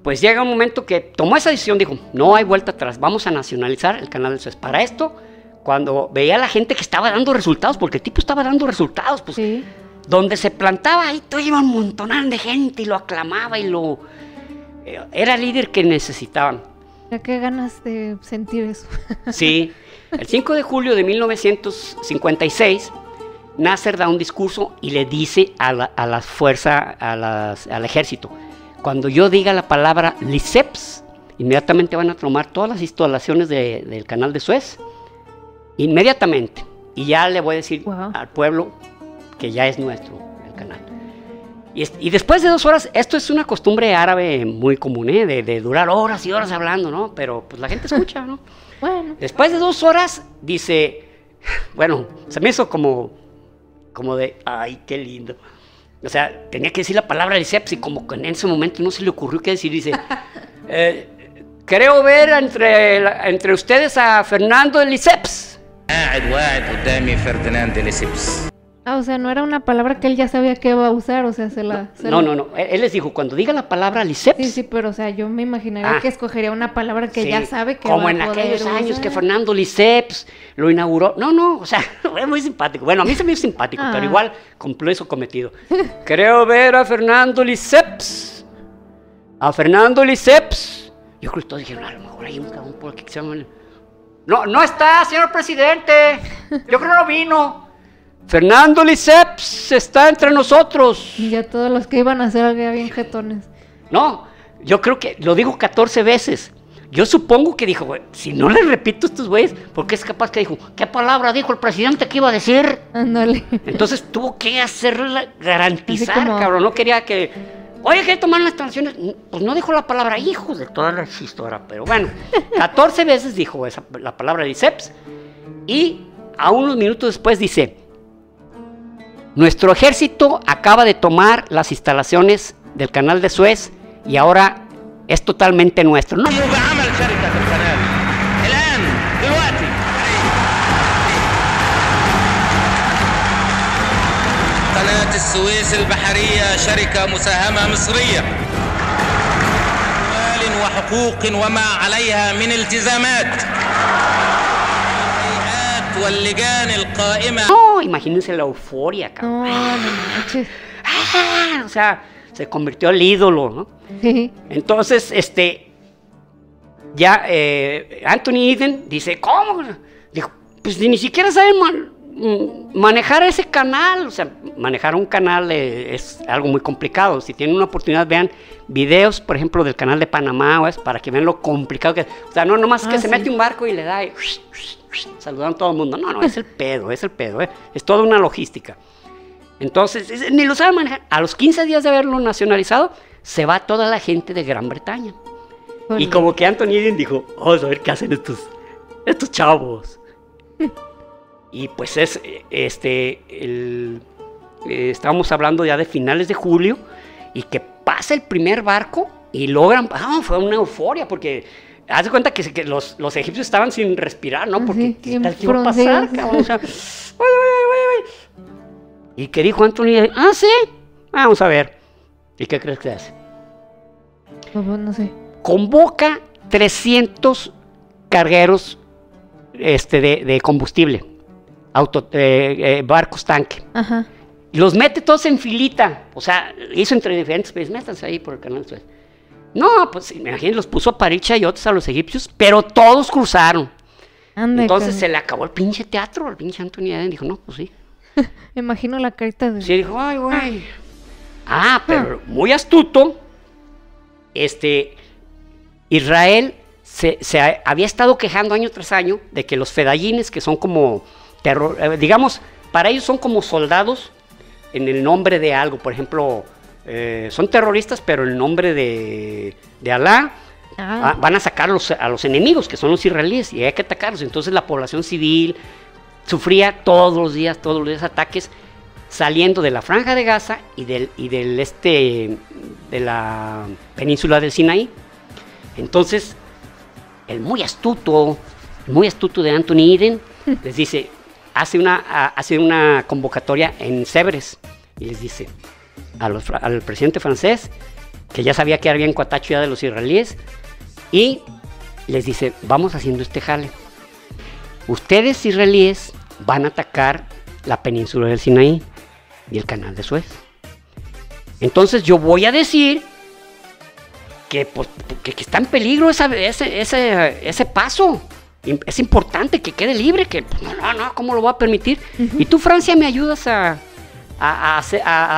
Speaker 2: pues llega un momento que tomó esa decisión, dijo, no hay vuelta atrás, vamos a nacionalizar el canal de Suez. Para esto, cuando veía a la gente que estaba dando resultados, porque el tipo estaba dando resultados, pues sí. Donde se plantaba ahí, todo iba un montonal de gente y lo aclamaba y era el líder que necesitaban.
Speaker 1: Qué ganas de sentir eso.
Speaker 2: Sí, el 5 de julio de 1956, Nasser da un discurso y le dice a las fuerzas, al ejército, cuando yo diga la palabra Lesseps, inmediatamente van a tomar todas las instalaciones del canal de Suez, inmediatamente, y ya le voy a decir al pueblo que ya es nuestro el canal. Y después de 2 horas, esto es una costumbre árabe muy común, de durar horas y horas hablando, ¿no? Pero pues la gente escucha, ¿no?
Speaker 1: Bueno.
Speaker 2: Después de 2 horas, dice, bueno, se me hizo como de, ay, qué lindo. O sea, tenía que decir la palabra Lesseps y como que en ese momento no se le ocurrió qué decir, dice, creo ver entre ustedes a Fernando de Lesseps.
Speaker 1: Ah, o sea, no era una palabra que él ya sabía que iba a usar, o sea,
Speaker 2: No. Él les dijo, cuando diga la palabra Liceps.
Speaker 1: Sí, pero o sea, yo me imaginaría que escogería una palabra que
Speaker 2: sí,
Speaker 1: ya sabe que
Speaker 2: como
Speaker 1: va a
Speaker 2: en
Speaker 1: poder
Speaker 2: aquellos años
Speaker 1: usar.
Speaker 2: que Fernando Liceps lo inauguró. No, o sea, es muy simpático. Bueno, a mí se me hizo simpático, pero igual cumplió su cometido. Creo ver a Fernando Liceps. A Fernando Liceps. Yo creo que todos dijeron, a lo mejor hay un cabrón por aquí que se llama... No está, señor presidente. Yo creo que no vino. Fernando Liceps está entre nosotros.
Speaker 1: Y ya todos los que iban a hacer algo bien jetones.
Speaker 2: No, yo creo que lo dijo 14 veces. Yo supongo que dijo, güey, si no le repito a estos güeyes, porque es capaz que dijo, ¿qué palabra dijo el presidente que iba a decir?
Speaker 1: Ándale.
Speaker 2: Entonces tuvo que hacerla garantizar,
Speaker 1: como...
Speaker 2: cabrón. No quería que, oye, que tomar las instalaciones. Pues no dijo la palabra hijo de toda la historia, pero bueno, 14 veces dijo la palabra Liceps. Y a unos minutos después dice, nuestro ejército acaba de tomar las instalaciones del canal de Suez y ahora es totalmente nuestro. No.
Speaker 3: قناة السويس البحرية شركة مساهمة مصرية مال وحقوق وما عليها من التزامات الهيئات واللجان القائمة.
Speaker 2: No, imagínense la euforia, cabrón.
Speaker 1: No manches.
Speaker 2: O sea, se convirtió el ídolo, ¿no?
Speaker 1: Sí.
Speaker 2: Entonces, ya Anthony Eden dice, ¿cómo? Dijo, pues ni siquiera saben manejar ese canal. O sea, manejar un canal es algo muy complicado. Si tienen una oportunidad, vean videos, por ejemplo, del canal de Panamá, para que vean lo complicado que es. O sea, no nomás que se mete un barco y le da y saludan a todo el mundo. No, es el pedo, es toda una logística. Entonces, ni lo saben manejar. A los 15 días de haberlo nacionalizado, se va toda la gente de Gran Bretaña. Bueno. Y como que Anthony Eden dijo, vamos a ver qué hacen estos chavos. Y pues estábamos hablando ya de finales de julio, y que pasa el primer barco y logran, fue una euforia, porque haz de cuenta que los egipcios estaban sin respirar, ¿no? Porque ¿qué tal que iba a pasar, cabrón? O sea, ¿y qué dijo Anthony? Sí, vamos a ver. ¿Y qué crees que hace?
Speaker 1: No sé.
Speaker 2: Convoca 300 cargueros de combustible, barcos tanque.
Speaker 1: Ajá.
Speaker 2: Y los mete todos en filita. O sea, hizo entre diferentes países. Métanse ahí por el canal de Suez. No, pues imagínense, los puso a parir chayotes a los egipcios, pero todos cruzaron. Entonces se le acabó el pinche teatro, el pinche Anthony Eden dijo, no, pues sí.
Speaker 1: Me imagino la carita de...
Speaker 2: Sí, dijo, ay, güey. Pero muy astuto, Israel se había estado quejando año tras año de que los fedayines, que son como, digamos, para ellos son como soldados en el nombre de algo. Por ejemplo, son terroristas, pero en el nombre de Alá van a sacar a los enemigos, que son los israelíes, y hay que atacarlos. Entonces la población civil sufría todos los días ataques saliendo de la Franja de Gaza y de la península del Sinaí. Entonces, el muy astuto de Anthony Eden les dice, hace una convocatoria en Sèvres y les dice al presidente francés, que ya sabía que había en cuatacho ya de los israelíes, y les dice, vamos haciendo este jale. Ustedes israelíes van a atacar la península del Sinaí y el canal de Suez. Entonces yo voy a decir que está en peligro ese paso. Es importante que quede libre, que no, ¿cómo lo voy a permitir? Y tú, Francia, me ayudas a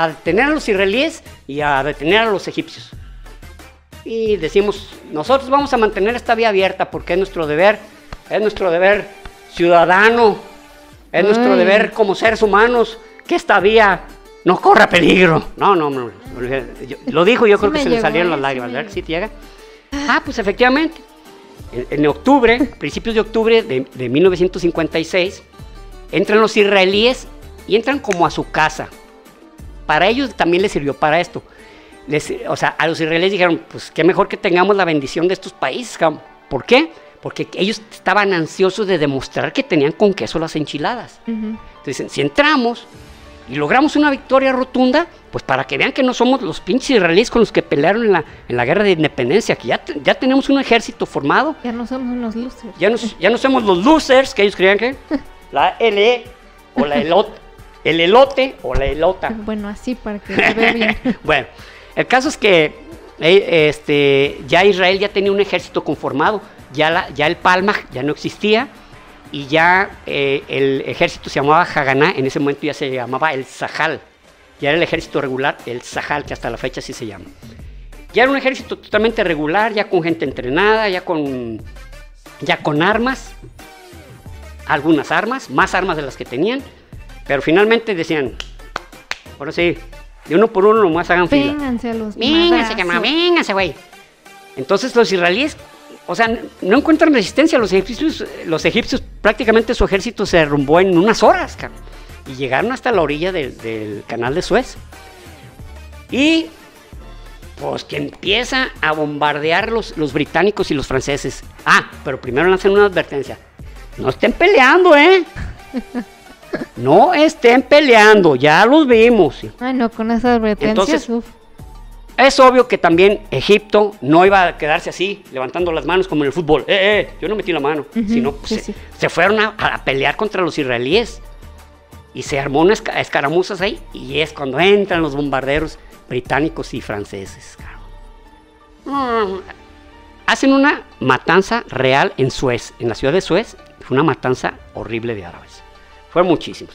Speaker 2: detener a los israelíes y a detener a los egipcios. Y decimos, nosotros vamos a mantener esta vía abierta porque es nuestro deber ciudadano, es nuestro deber como seres humanos que esta vía no corra peligro. No, lo dijo, yo creo que se le salieron las lágrimas, ¿verdad? ¿Sí te llega? Pues efectivamente, en octubre, principios de octubre de 1956, entran los israelíes y entran como a su casa. Para ellos también les sirvió para esto. O sea, a los israelíes dijeron, pues qué mejor que tengamos la bendición de estos países. ¿Por qué? Porque ellos estaban ansiosos de demostrar que tenían con queso las enchiladas. Entonces, si entramos, y logramos una victoria rotunda, pues para que vean que no somos los pinches israelíes con los que pelearon en la guerra de independencia, que ya tenemos un ejército formado.
Speaker 1: Ya no somos unos losers.
Speaker 2: Ya no somos los losers que ellos creían que la L o la elote, el elote o la elota.
Speaker 1: Bueno, así para que se vea bien.
Speaker 2: Bueno, el caso es que ya Israel ya tenía un ejército conformado, ya el Palmaj ya no existía, y ya el ejército se llamaba Haganá, en ese momento ya se llamaba el Sahal, ya era el ejército regular, el Sahal, que hasta la fecha así se llama. Ya era un ejército totalmente regular, ya con gente entrenada, ya con armas, algunas armas, más armas de las que tenían, pero finalmente decían, ahora sí, de uno por uno nomás hagan fila.
Speaker 1: Vénganse a los
Speaker 2: Vénganse, güey. Entonces los israelíes, o sea, no encuentran resistencia. Los egipcios prácticamente su ejército se derrumbó en unas horas, cabrón, y llegaron hasta la orilla del canal de Suez. Y pues que empieza a bombardear los británicos y los franceses. Pero primero lanzan una advertencia: no estén peleando, no estén peleando, ya los vimos.
Speaker 1: Ay, no, con esas advertencias.
Speaker 2: Entonces, es obvio que también Egipto no iba a quedarse así, levantando las manos como en el fútbol. Yo no metí la mano. Sino pues, se fueron a pelear contra los israelíes. Y se armó unas escaramuzas ahí. Y es cuando entran los bombarderos británicos y franceses. Hacen una matanza real en Suez, en la ciudad de Suez. Fue una matanza horrible de árabes. Fueron muchísimos.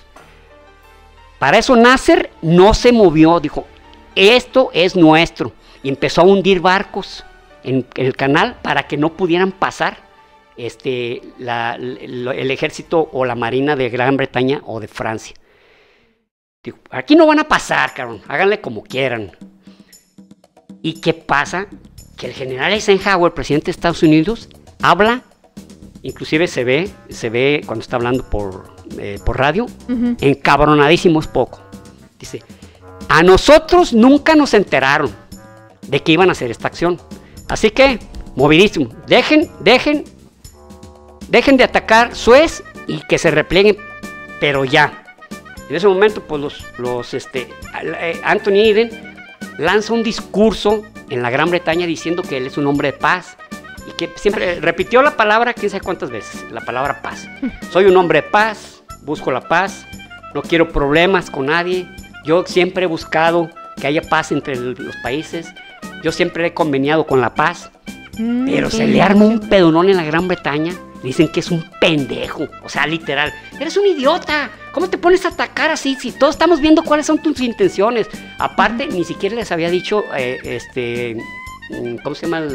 Speaker 2: Para eso Nasser no se movió, dijo: esto es nuestro, y empezó a hundir barcos en el canal para que no pudieran pasar el ejército o la marina de Gran Bretaña o de Francia. Dijo: aquí no van a pasar, cabrón, háganle como quieran. ¿Y qué pasa? Que el general Eisenhower, presidente de Estados Unidos, habla, inclusive se ve cuando está hablando por radio, encabronadísimo es poco. Dice: a nosotros nunca nos enteraron de que iban a hacer esta acción. Así que, movidísimo, dejen de atacar Suez y que se replieguen, pero ya. En ese momento, pues Anthony Eden lanza un discurso en la Gran Bretaña diciendo que él es un hombre de paz y que siempre repitió la palabra quién sabe cuántas veces, la palabra paz. Soy un hombre de paz, busco la paz, no quiero problemas con nadie. Yo siempre he buscado que haya paz entre los países. Yo siempre he conveniado con la paz. Pero se le arma un pedonón en la Gran Bretaña. Dicen que es un pendejo. O sea, literal. Eres un idiota. ¿Cómo te pones a atacar así? Si todos estamos viendo cuáles son tus intenciones. Aparte, ni siquiera les había dicho, ¿cómo se llama?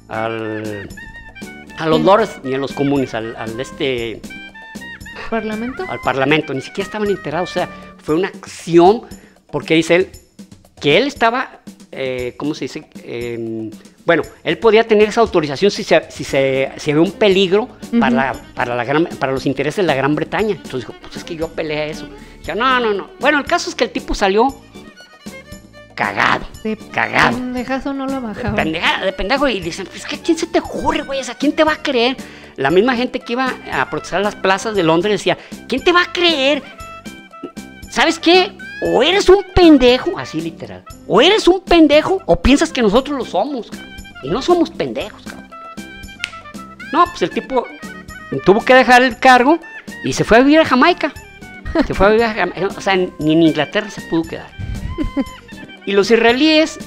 Speaker 2: A los lords ni a los comunes,
Speaker 1: ¿Parlamento?
Speaker 2: Al parlamento. Ni siquiera estaban enterados. O sea, fue una acción, porque dice él que él estaba, ¿cómo se dice? Bueno, él podía tener esa autorización si ve un peligro para los intereses de la Gran Bretaña. Entonces dijo: pues es que yo peleé eso. Yo, no. Bueno, el caso es que el tipo salió cagado. Cagado.
Speaker 1: De pendejazo no lo bajaba.
Speaker 2: De pendejo. Y dicen: pues que ¿quién se te ocurre, güey? O sea, ¿quién te va a creer? La misma gente que iba a protestar las plazas de Londres decía: ¿quién te va a creer? ¿Sabes qué? O eres un pendejo, así literal. O eres un pendejo o piensas que nosotros lo somos, cabrón. Y no somos pendejos, cabrón. No, pues el tipo tuvo que dejar el cargo y se fue a vivir a Jamaica. O sea, ni en Inglaterra se pudo quedar. Y los israelíes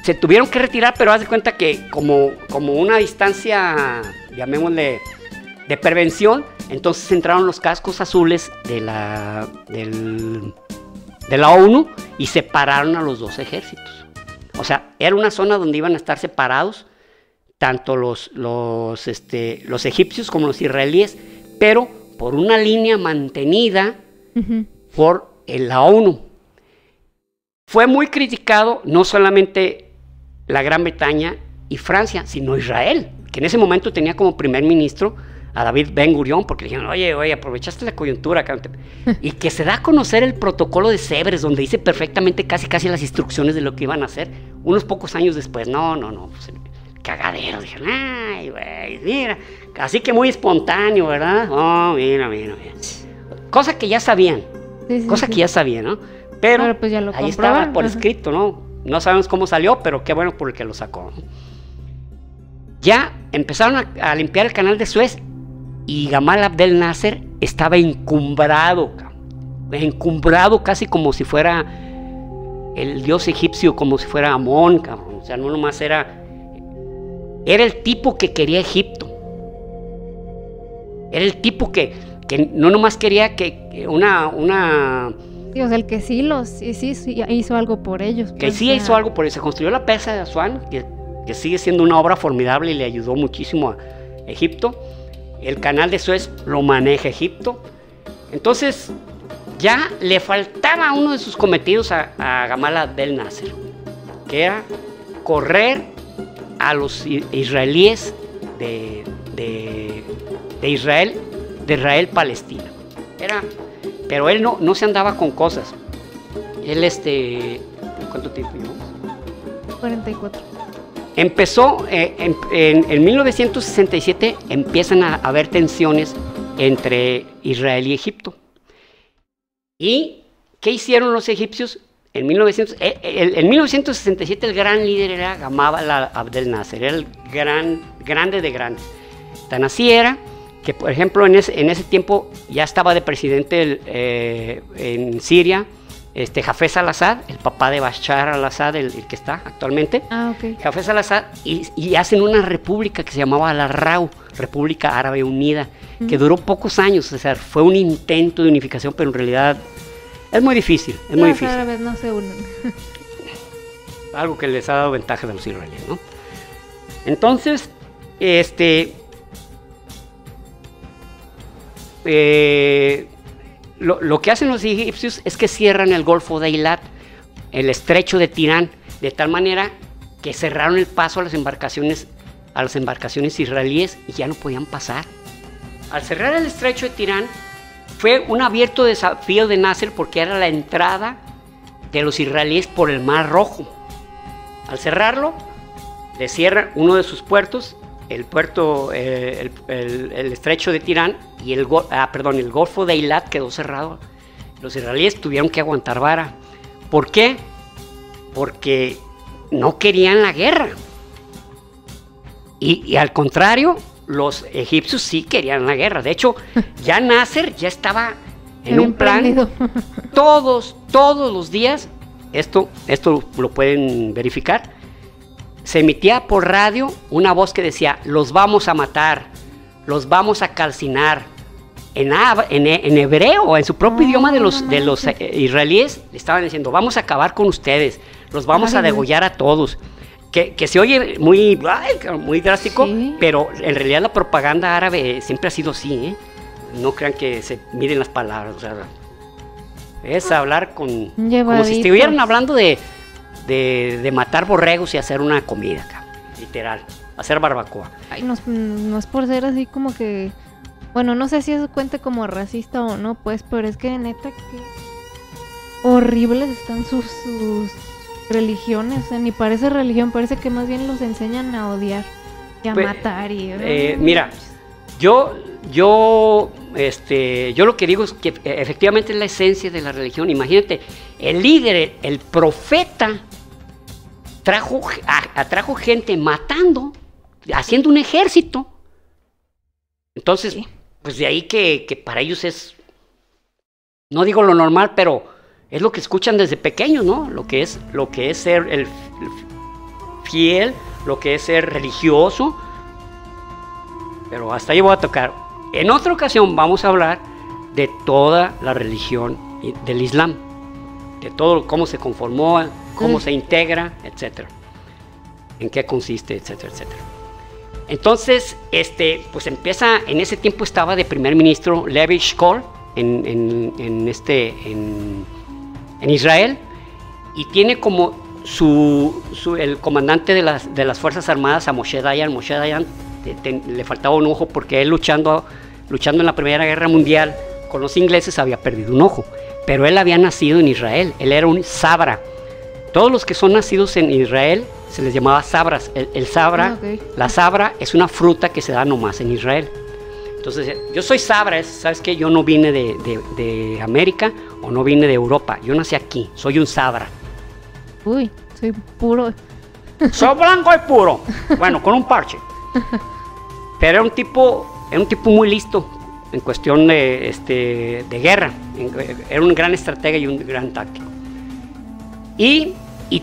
Speaker 2: se tuvieron que retirar, pero haz de cuenta que como una distancia, llamémosle, de prevención, entonces entraron los cascos azules de la ONU y separaron a los dos ejércitos. O sea, era una zona donde iban a estar separados tanto los egipcios como los israelíes, pero por una línea mantenida por la ONU. Fue muy criticado no solamente la Gran Bretaña y Francia, sino Israel, que en ese momento tenía como primer ministro a David Ben Gurión, porque le dijeron: oye, aprovechaste la coyuntura, y que se da a conocer el protocolo de Sèvres, donde dice perfectamente casi las instrucciones de lo que iban a hacer, unos pocos años después. No, pues, cagadero, dijeron: ay, güey, mira, así que muy espontáneo, ¿verdad? Oh, mira, cosa que ya sabían,
Speaker 1: Sí, sí,
Speaker 2: cosa
Speaker 1: sí.
Speaker 2: que ya sabía, ¿no? Pero
Speaker 1: Pues ya lo
Speaker 2: ahí estaba
Speaker 1: comprobaron.
Speaker 2: por
Speaker 1: Ajá.
Speaker 2: escrito, ¿no? No sabemos cómo salió, pero qué bueno por el que lo sacó, ¿no? Ya empezaron a limpiar el canal de Suez y Gamal Abdel Nasser estaba encumbrado, encumbrado casi como si fuera el dios egipcio, como si fuera Amón, cabrón. O sea, no nomás era el tipo que quería Egipto. Era el tipo que no nomás quería que una
Speaker 1: Sí, o sea, el que sí hizo algo por ellos.
Speaker 2: que
Speaker 1: pues,
Speaker 2: sí
Speaker 1: o sea,
Speaker 2: hizo algo por eso. Se construyó la presa de Asuán, que sigue siendo una obra formidable y le ayudó muchísimo a Egipto. El canal de Suez lo maneja Egipto. Entonces, ya le faltaba uno de sus cometidos a Gamal Abdel Nasser, que era correr a los israelíes de Israel-Palestina. Pero él no se andaba con cosas. Él, ¿cuánto tiempo llevamos?
Speaker 1: 44.
Speaker 2: Empezó, en 1967 empiezan a haber tensiones entre Israel y Egipto. ¿Y qué hicieron los egipcios? En 1967 el gran líder era Gamal Abdel Nasser, era el grande de grandes. Tan así era que, por ejemplo, en ese tiempo ya estaba de presidente en Siria, Hafez al-Assad, el papá de Bashar al-Assad, el que está actualmente.
Speaker 1: Ah, ok.
Speaker 2: Hafez al-Assad, y hacen una república que se llamaba la RAU, República Árabe Unida, que duró pocos años. O sea, fue un intento de unificación, pero en realidad es muy difícil, muy
Speaker 1: Los
Speaker 2: difícil.
Speaker 1: árabes no se unen.
Speaker 2: Algo que les ha dado ventajas a los israelíes, ¿no? Entonces, lo que hacen los egipcios es que cierran el Golfo de Eilat, el estrecho de Tirán, de tal manera que cerraron el paso a las embarcaciones israelíes y ya no podían pasar. Al cerrar el estrecho de Tirán, fue un abierto desafío de Nasser porque era la entrada de los israelíes por el Mar Rojo. Al cerrarlo, le cierran uno de sus puertos, el estrecho de Tirán y el Golfo de Eilat quedó cerrado. Los israelíes tuvieron que aguantar vara. ¿Por qué? Porque no querían la guerra. Y al contrario, los egipcios sí querían la guerra. De hecho, ya Nasser ya estaba en un plan. Todos los días, esto lo pueden verificar, se emitía por radio una voz que decía: los vamos a matar, los vamos a calcinar. En hebreo, en su propio idioma de los israelíes, le estaban diciendo: vamos a acabar con ustedes, los vamos a degollar a todos. Que se oye muy drástico, sí, pero en realidad la propaganda árabe siempre ha sido así, ¿eh? No crean que se miden las palabras, o sea, es hablar como si estuvieran hablando de matar borregos y hacer una comida, literal, hacer barbacoa.
Speaker 1: Ay, no es por ser así como que, bueno, no sé si eso cuenta como racista o no, pues, pero es que neta que horribles están sus religiones, o sea, ni parece religión, parece que más bien los enseñan a odiar y a matar y...
Speaker 2: mira, yo lo que digo es que efectivamente es la esencia de la religión. Imagínate, el líder, el profeta, atrajo gente matando, haciendo un ejército. Entonces, sí, pues de ahí que para ellos es, no digo lo normal, pero es lo que escuchan desde pequeños, ¿no? Lo que es ser el fiel, lo que es ser religioso. Pero hasta ahí voy a tocar. En otra ocasión vamos a hablar de toda la religión del Islam, de todo cómo se conformó, cómo se integra, etcétera, en qué consiste, etcétera, etcétera. Entonces, pues empieza, en ese tiempo estaba de primer ministro Levi Eshkol en Israel, y tiene como el comandante de las Fuerzas Armadas a Moshe Dayan. Moshe Dayan le faltaba un ojo porque él luchando en la Primera Guerra Mundial con los ingleses había perdido un ojo, pero él había nacido en Israel, él era un sabra. Todos los que son nacidos en Israel se les llamaba sabras. El sabra, la sabra es una fruta que se da nomás en Israel. Entonces, yo soy Sabra, ¿sabes qué? Yo no vine de América o no vine de Europa, yo nací aquí, soy un Sabra.
Speaker 1: Uy, soy puro.
Speaker 2: Soy blanco y puro, bueno, con un parche. Pero era un tipo muy listo en cuestión de guerra, era un gran estratega y un gran táctico. Y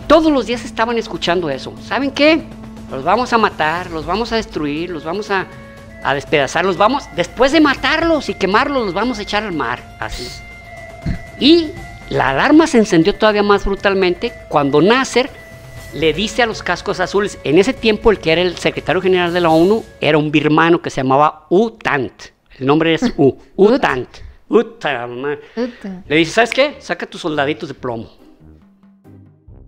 Speaker 2: todos los días estaban escuchando eso. ¿Saben qué? Los vamos a matar, los vamos a destruir, los vamos a despedazar, después de matarlos y quemarlos, los vamos a echar al mar, así. Y la alarma se encendió todavía más brutalmente cuando Nasser le dice a los cascos azules, en ese tiempo el que era el secretario general de la ONU era un birmano que se llamaba U Thant, el nombre es U Thant. Le dice, ¿sabes qué? Saca tus soldaditos de plomo.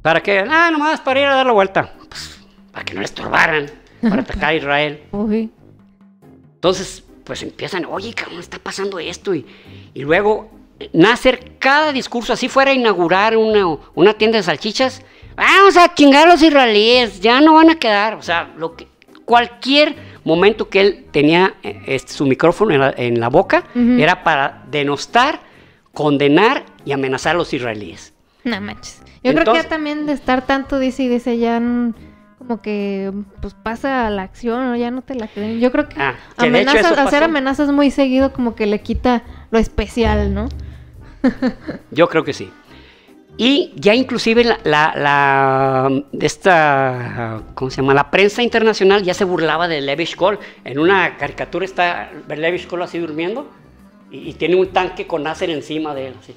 Speaker 2: ¿Para qué? Nomás para ir a dar la vuelta, pues, para que no le estorbaran, para atacar a Israel.
Speaker 1: Uy.
Speaker 2: Entonces, pues empiezan, oye, cabrón, está pasando esto. Y luego, Nasser, cada discurso, así fuera a inaugurar una tienda de salchichas, vamos a chingar a los israelíes, ya no van a quedar. O sea, cualquier momento que él tenía su micrófono en la boca, era para denostar, condenar y amenazar a los israelíes.
Speaker 1: No manches. Yo creo que también de estar tanto dice ya como que pues pasa a la acción, ¿no? Ya no te la creen. Yo creo que hacer amenazas muy seguido como que le quita lo especial, ¿no?
Speaker 2: Yo creo que sí. Y ya inclusive ¿cómo se llama? La prensa internacional ya se burlaba de Levi Eshkol. En una caricatura está Levi Eshkol así durmiendo y tiene un tanque con Nasser encima de él, así.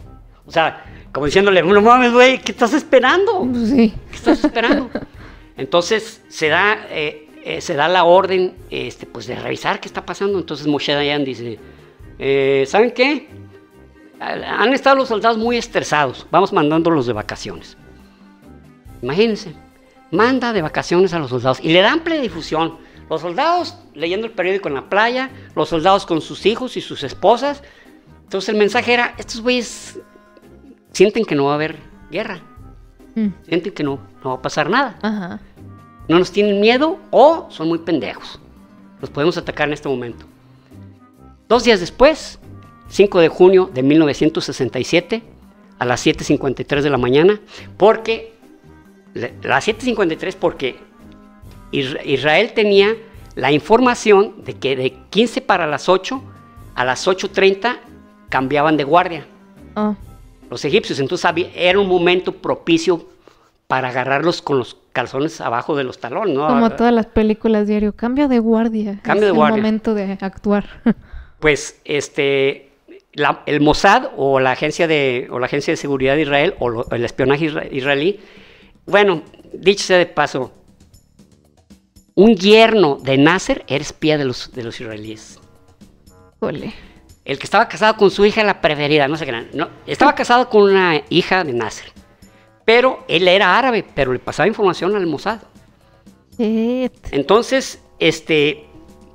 Speaker 2: O sea, como diciéndole, no mames, güey, ¿qué estás esperando?
Speaker 1: Sí.
Speaker 2: ¿Qué estás esperando? Entonces se da la orden pues de revisar qué está pasando. Entonces Moshe Dayan dice, ¿saben qué? Han estado los soldados muy estresados, vamos mandándolos de vacaciones. Imagínense, manda de vacaciones a los soldados y le dan amplia difusión. Los soldados leyendo el periódico en la playa, los soldados con sus hijos y sus esposas. Entonces el mensaje era, estos güeyes sienten que no va a haber guerra, sienten que no va a pasar nada.
Speaker 1: Ajá.
Speaker 2: No nos tienen miedo o son muy pendejos. Los podemos atacar en este momento. 2 días después, 5 de junio de 1967, a las 7:53 de la mañana, porque las 7:53 porque Israel tenía la información de que de 15 para las 8, a las 8:30 cambiaban de guardia.
Speaker 1: Oh.
Speaker 2: Los egipcios, entonces era un momento propicio para agarrarlos con los calzones abajo de los talones, ¿no?
Speaker 1: Como todas las películas diario, cambio de guardia.
Speaker 2: Cambio de guardia.
Speaker 1: Es el momento de actuar.
Speaker 2: Pues el Mossad o la agencia de seguridad de Israel o el espionaje israelí, bueno, dicho sea de paso, un yerno de Nasser era espía de los israelíes.
Speaker 1: Ole.
Speaker 2: El que estaba casado con su hija, la preferida, no sé qué, no, estaba casado con una hija de Nasser, pero él era árabe, pero le pasaba información al Mossad.
Speaker 1: Shit.
Speaker 2: Entonces,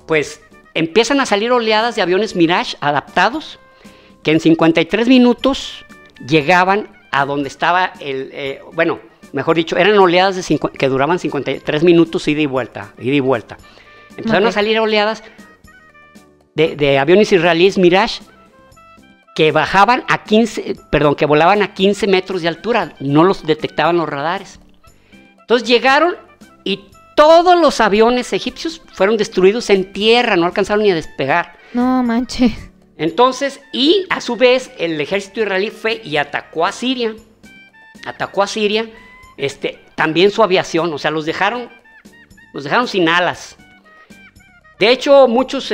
Speaker 2: pues empiezan a salir oleadas de aviones Mirage adaptados, que en 53 minutos llegaban a donde estaba bueno, mejor dicho, eran oleadas que duraban 53 minutos ida y vuelta. Empezaron a salir oleadas de aviones israelíes Mirage que que volaban a 15 metros de altura, no los detectaban los radares. Entonces llegaron y todos los aviones egipcios fueron destruidos en tierra, no alcanzaron ni a despegar.
Speaker 1: No manches.
Speaker 2: Entonces, y a su vez, el ejército israelí fue y atacó a Siria. También su aviación, o sea, los dejaron sin alas. De hecho, muchos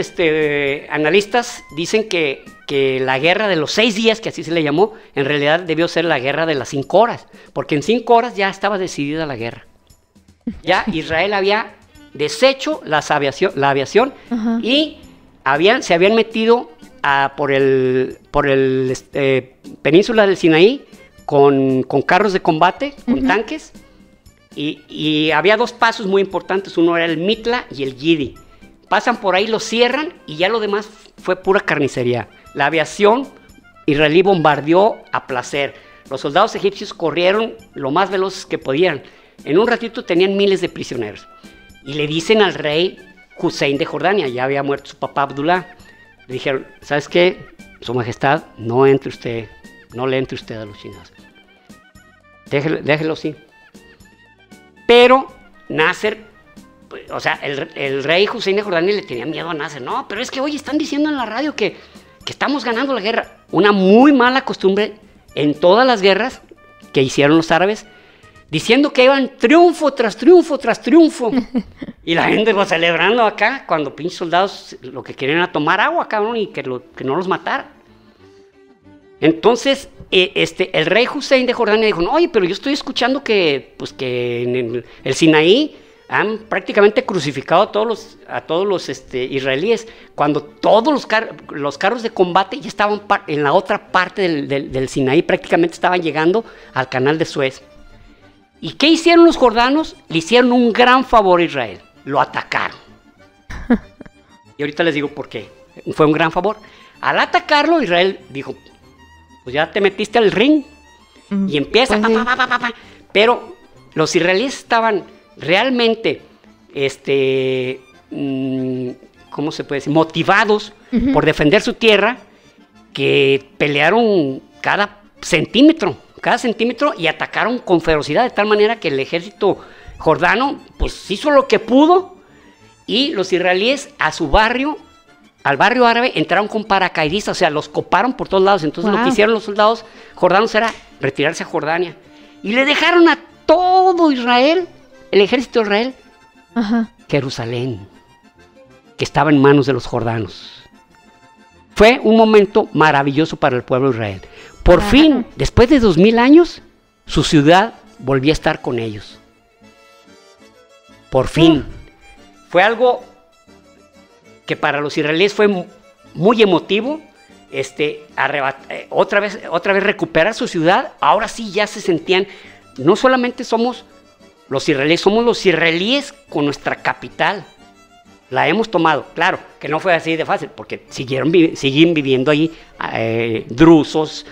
Speaker 2: analistas dicen que la guerra de los 6 días, que así se le llamó, en realidad debió ser la guerra de las 5 horas, porque en 5 horas ya estaba decidida la guerra. Ya Israel había deshecho la aviación. Ajá. Y se habían metido por el península del Sinaí con carros de combate, con tanques, y había 2 pasos muy importantes, uno era el Mitla y el Gidi. Pasan por ahí, lo cierran y ya lo demás fue pura carnicería. La aviación israelí bombardeó a placer. Los soldados egipcios corrieron lo más veloces que podían. En un ratito tenían miles de prisioneros. Y le dicen al rey Hussein de Jordania, ya había muerto su papá Abdullah, le dijeron, ¿sabes qué? Su Majestad, no le entre usted a los chinos. Déjelo así. Pero Nasser, o sea, el rey Hussein de Jordania le tenía miedo a Nasser. No, pero es que hoy están diciendo en la radio que estamos ganando la guerra. Una muy mala costumbre en todas las guerras que hicieron los árabes, diciendo que iban triunfo tras triunfo tras triunfo. Y la gente lo celebrando acá, cuando pinches soldados lo que querían era tomar agua, cabrón, y que no los matara. Entonces, el rey Hussein de Jordania dijo, no, oye, pero yo estoy escuchando que en el Sinaí han prácticamente crucificado a todos los israelíes, cuando todos los carros de combate ya estaban en la otra parte del Sinaí, prácticamente estaban llegando al canal de Suez. ¿Y qué hicieron los jordanos? Le hicieron un gran favor a Israel, lo atacaron. Y ahorita les digo por qué, fue un gran favor. Al atacarlo, Israel dijo, pues ya te metiste al ring y empieza,
Speaker 1: pues
Speaker 2: pero los israelíes estaban realmente, ¿cómo se puede decir? Motivados por defender su tierra, que pelearon cada centímetro y atacaron con ferocidad, de tal manera que el ejército jordano pues hizo lo que pudo, y los israelíes al barrio árabe entraron con paracaidistas, o sea, los coparon por todos lados. Entonces lo que hicieron los soldados jordanos era retirarse a Jordania, y le dejaron a todo Israel, el ejército de Israel, Jerusalén, que estaba en manos de los jordanos. Fue un momento maravilloso para el pueblo de Israel. Por fin, después de 2000 años, su ciudad volvió a estar con ellos. Por fin. Fue algo que para los israelíes fue muy emotivo, otra vez recuperar su ciudad. Ahora sí ya se sentían, no solamente somos los israelíes con nuestra capital. La hemos tomado. Claro, que no fue así de fácil, porque siguen viviendo ahí drusos,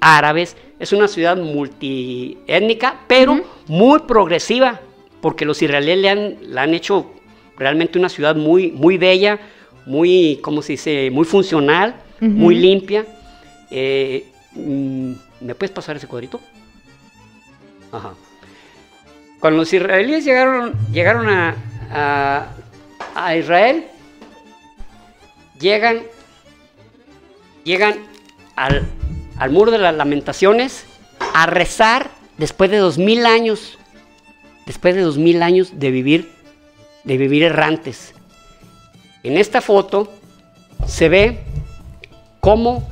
Speaker 2: árabes. Es una ciudad multiétnica, pero muy progresiva, porque los israelíes la han hecho realmente una ciudad muy, muy bella, muy, ¿cómo se dice? Muy funcional, muy limpia. ¿Me puedes pasar ese cuadrito? Ajá. Cuando los israelíes llegaron a Israel, llegan al Muro de las Lamentaciones a rezar después de 2000 años de vivir errantes. En esta foto se ve cómo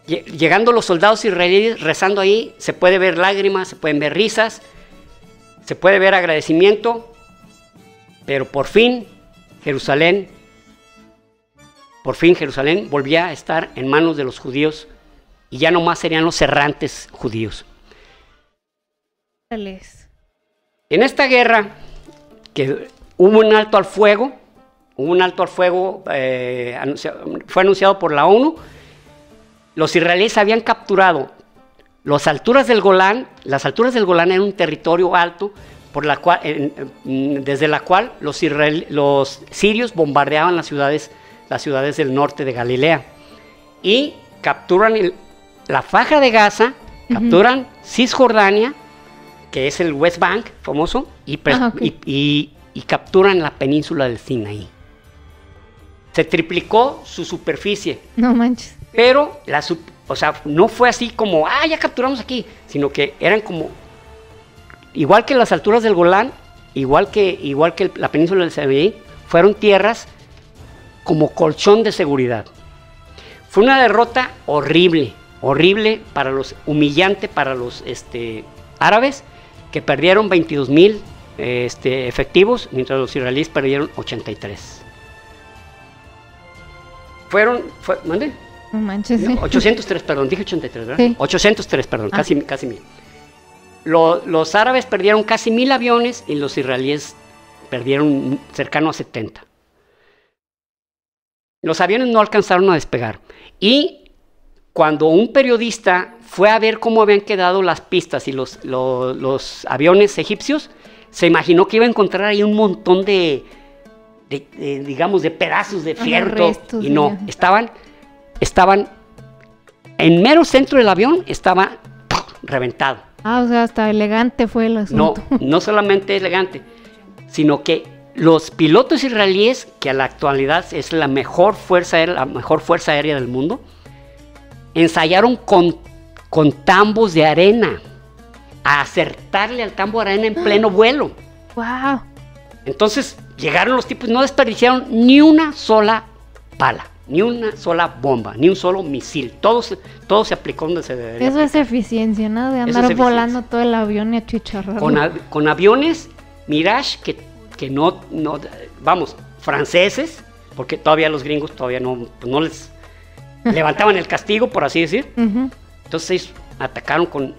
Speaker 2: llegando los soldados israelíes rezando ahí, se puede ver lágrimas, se pueden ver risas, se puede ver agradecimiento, pero por fin Jerusalén volvía a estar en manos de los judíos, y ya no más serían los errantes judíos. En esta guerra, que hubo un alto al fuego, fue anunciado por la ONU. Los israelíes habían capturado las alturas del Golán. Las alturas del Golán eran un territorio alto desde la cual los sirios bombardeaban las ciudades del norte de Galilea, y capturan la Faja de Gaza, capturan Cisjordania, que es el West Bank famoso, y capturan la península del Sinaí. Se triplicó su superficie.
Speaker 1: No manches.
Speaker 2: Pero no fue así como, ya capturamos aquí, sino que eran como, igual que las alturas del Golán, igual que la península del Sinaí, fueron tierras como colchón de seguridad. Fue una derrota horrible, humillante para los árabes, que perdieron 22,000 efectivos, mientras los israelíes perdieron 83. ¿Mande?
Speaker 1: No manches.
Speaker 2: 803, perdón, dije 83, ¿verdad?
Speaker 1: Sí.
Speaker 2: 803, perdón, casi 1000. Los árabes perdieron casi 1000 aviones, y los israelíes perdieron cercano a 70. Los aviones no alcanzaron a despegar. Y cuando un periodista fue a ver cómo habían quedado las pistas y los aviones egipcios, se imaginó que iba a encontrar ahí un montón de digamos, de pedazos de fierro.
Speaker 1: Restos,
Speaker 2: Y no,
Speaker 1: sí.
Speaker 2: estaban en mero centro del avión, estaba reventado.
Speaker 1: Ah, o sea, hasta elegante fue el
Speaker 2: No,
Speaker 1: asunto.
Speaker 2: no solamente elegante, sino que los pilotos israelíes, que a la actualidad es la mejor fuerza aérea del mundo, ensayaron con tambos de arena, a acertarle al tambo de arena en pleno vuelo.
Speaker 1: Wow.
Speaker 2: Entonces llegaron los tipos, no desperdiciaron ni una sola bala, ni una sola bomba, ni un solo misil. Todo se aplicó donde se debería.
Speaker 1: Eso es eficiencia, ¿no? De
Speaker 2: Eso es
Speaker 1: andar
Speaker 2: eficiencia.
Speaker 1: volando todo el avión y achicharrarlo.
Speaker 2: Con aviones Mirage que no, vamos, franceses, porque todavía los gringos todavía no les levantaban el castigo, por así decir.
Speaker 1: Ujú.
Speaker 2: Entonces ellos atacaron con...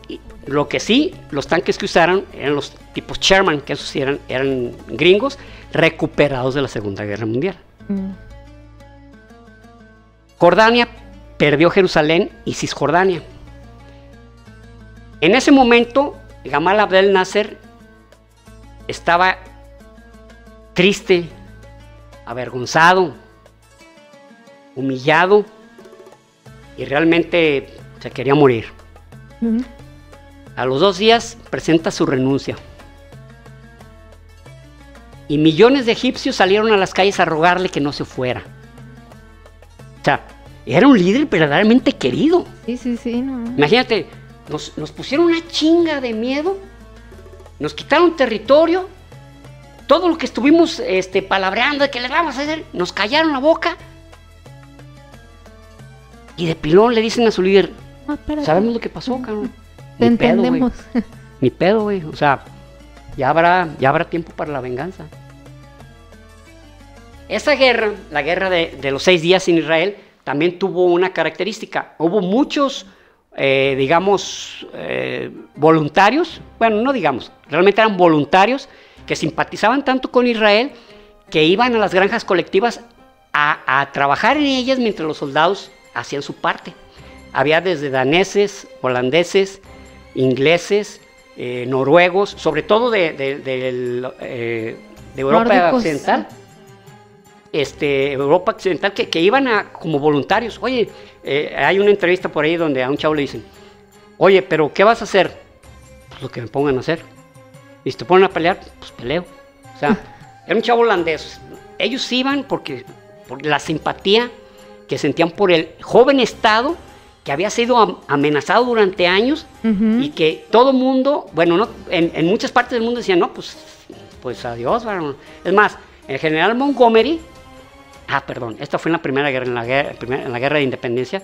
Speaker 2: Lo que sí, los tanques que usaron eran los tipos Sherman, que esos sí eran gringos, recuperados de la Segunda Guerra Mundial.
Speaker 1: Mm.
Speaker 2: Jordania perdió Jerusalén y Cisjordania. En ese momento, Gamal Abdel Nasser estaba triste, avergonzado, humillado y realmente se quería morir.
Speaker 1: Ujú.
Speaker 2: A los 2 días presenta su renuncia. Y millones de egipcios salieron a las calles a rogarle que no se fuera. O sea, era un líder verdaderamente querido.
Speaker 1: Sí, no.
Speaker 2: Imagínate, nos pusieron una chinga de miedo, nos quitaron territorio, todo lo que estuvimos palabreando de que le vamos a hacer, nos callaron la boca. Y de pilón le dicen a su líder,
Speaker 1: No, espérate.
Speaker 2: ¿sabemos lo que pasó, cabrón?
Speaker 1: Te
Speaker 2: Ni pedo, güey.
Speaker 1: entendemos.
Speaker 2: Ni pedo, güey. O sea, ya habrá tiempo para la venganza. Esa guerra, la guerra de los 6 días en Israel, también tuvo una característica. Hubo muchos, voluntarios, bueno, no digamos, realmente eran voluntarios que simpatizaban tanto con Israel que iban a las granjas colectivas a trabajar en ellas mientras los soldados hacían su parte. Había desde daneses, holandeses, ingleses, noruegos, sobre todo de Europa
Speaker 1: Nórdicos.
Speaker 2: Occidental. Europa Occidental que iban como voluntarios. Oye, hay una entrevista por ahí donde a un chavo le dicen, oye, pero ¿qué vas a hacer? Pues lo que me pongan a hacer. Y si te ponen a pelear, pues peleo. O sea, era un chavo holandés. Ellos iban por la simpatía que sentían por el joven Estado que había sido amenazado durante años.
Speaker 1: Ujú.
Speaker 2: Y que todo mundo, bueno, en muchas partes del mundo decían, no, pues adiós, varón. Es más, el general Montgomery, esta fue en la primera guerra, en la guerra de independencia,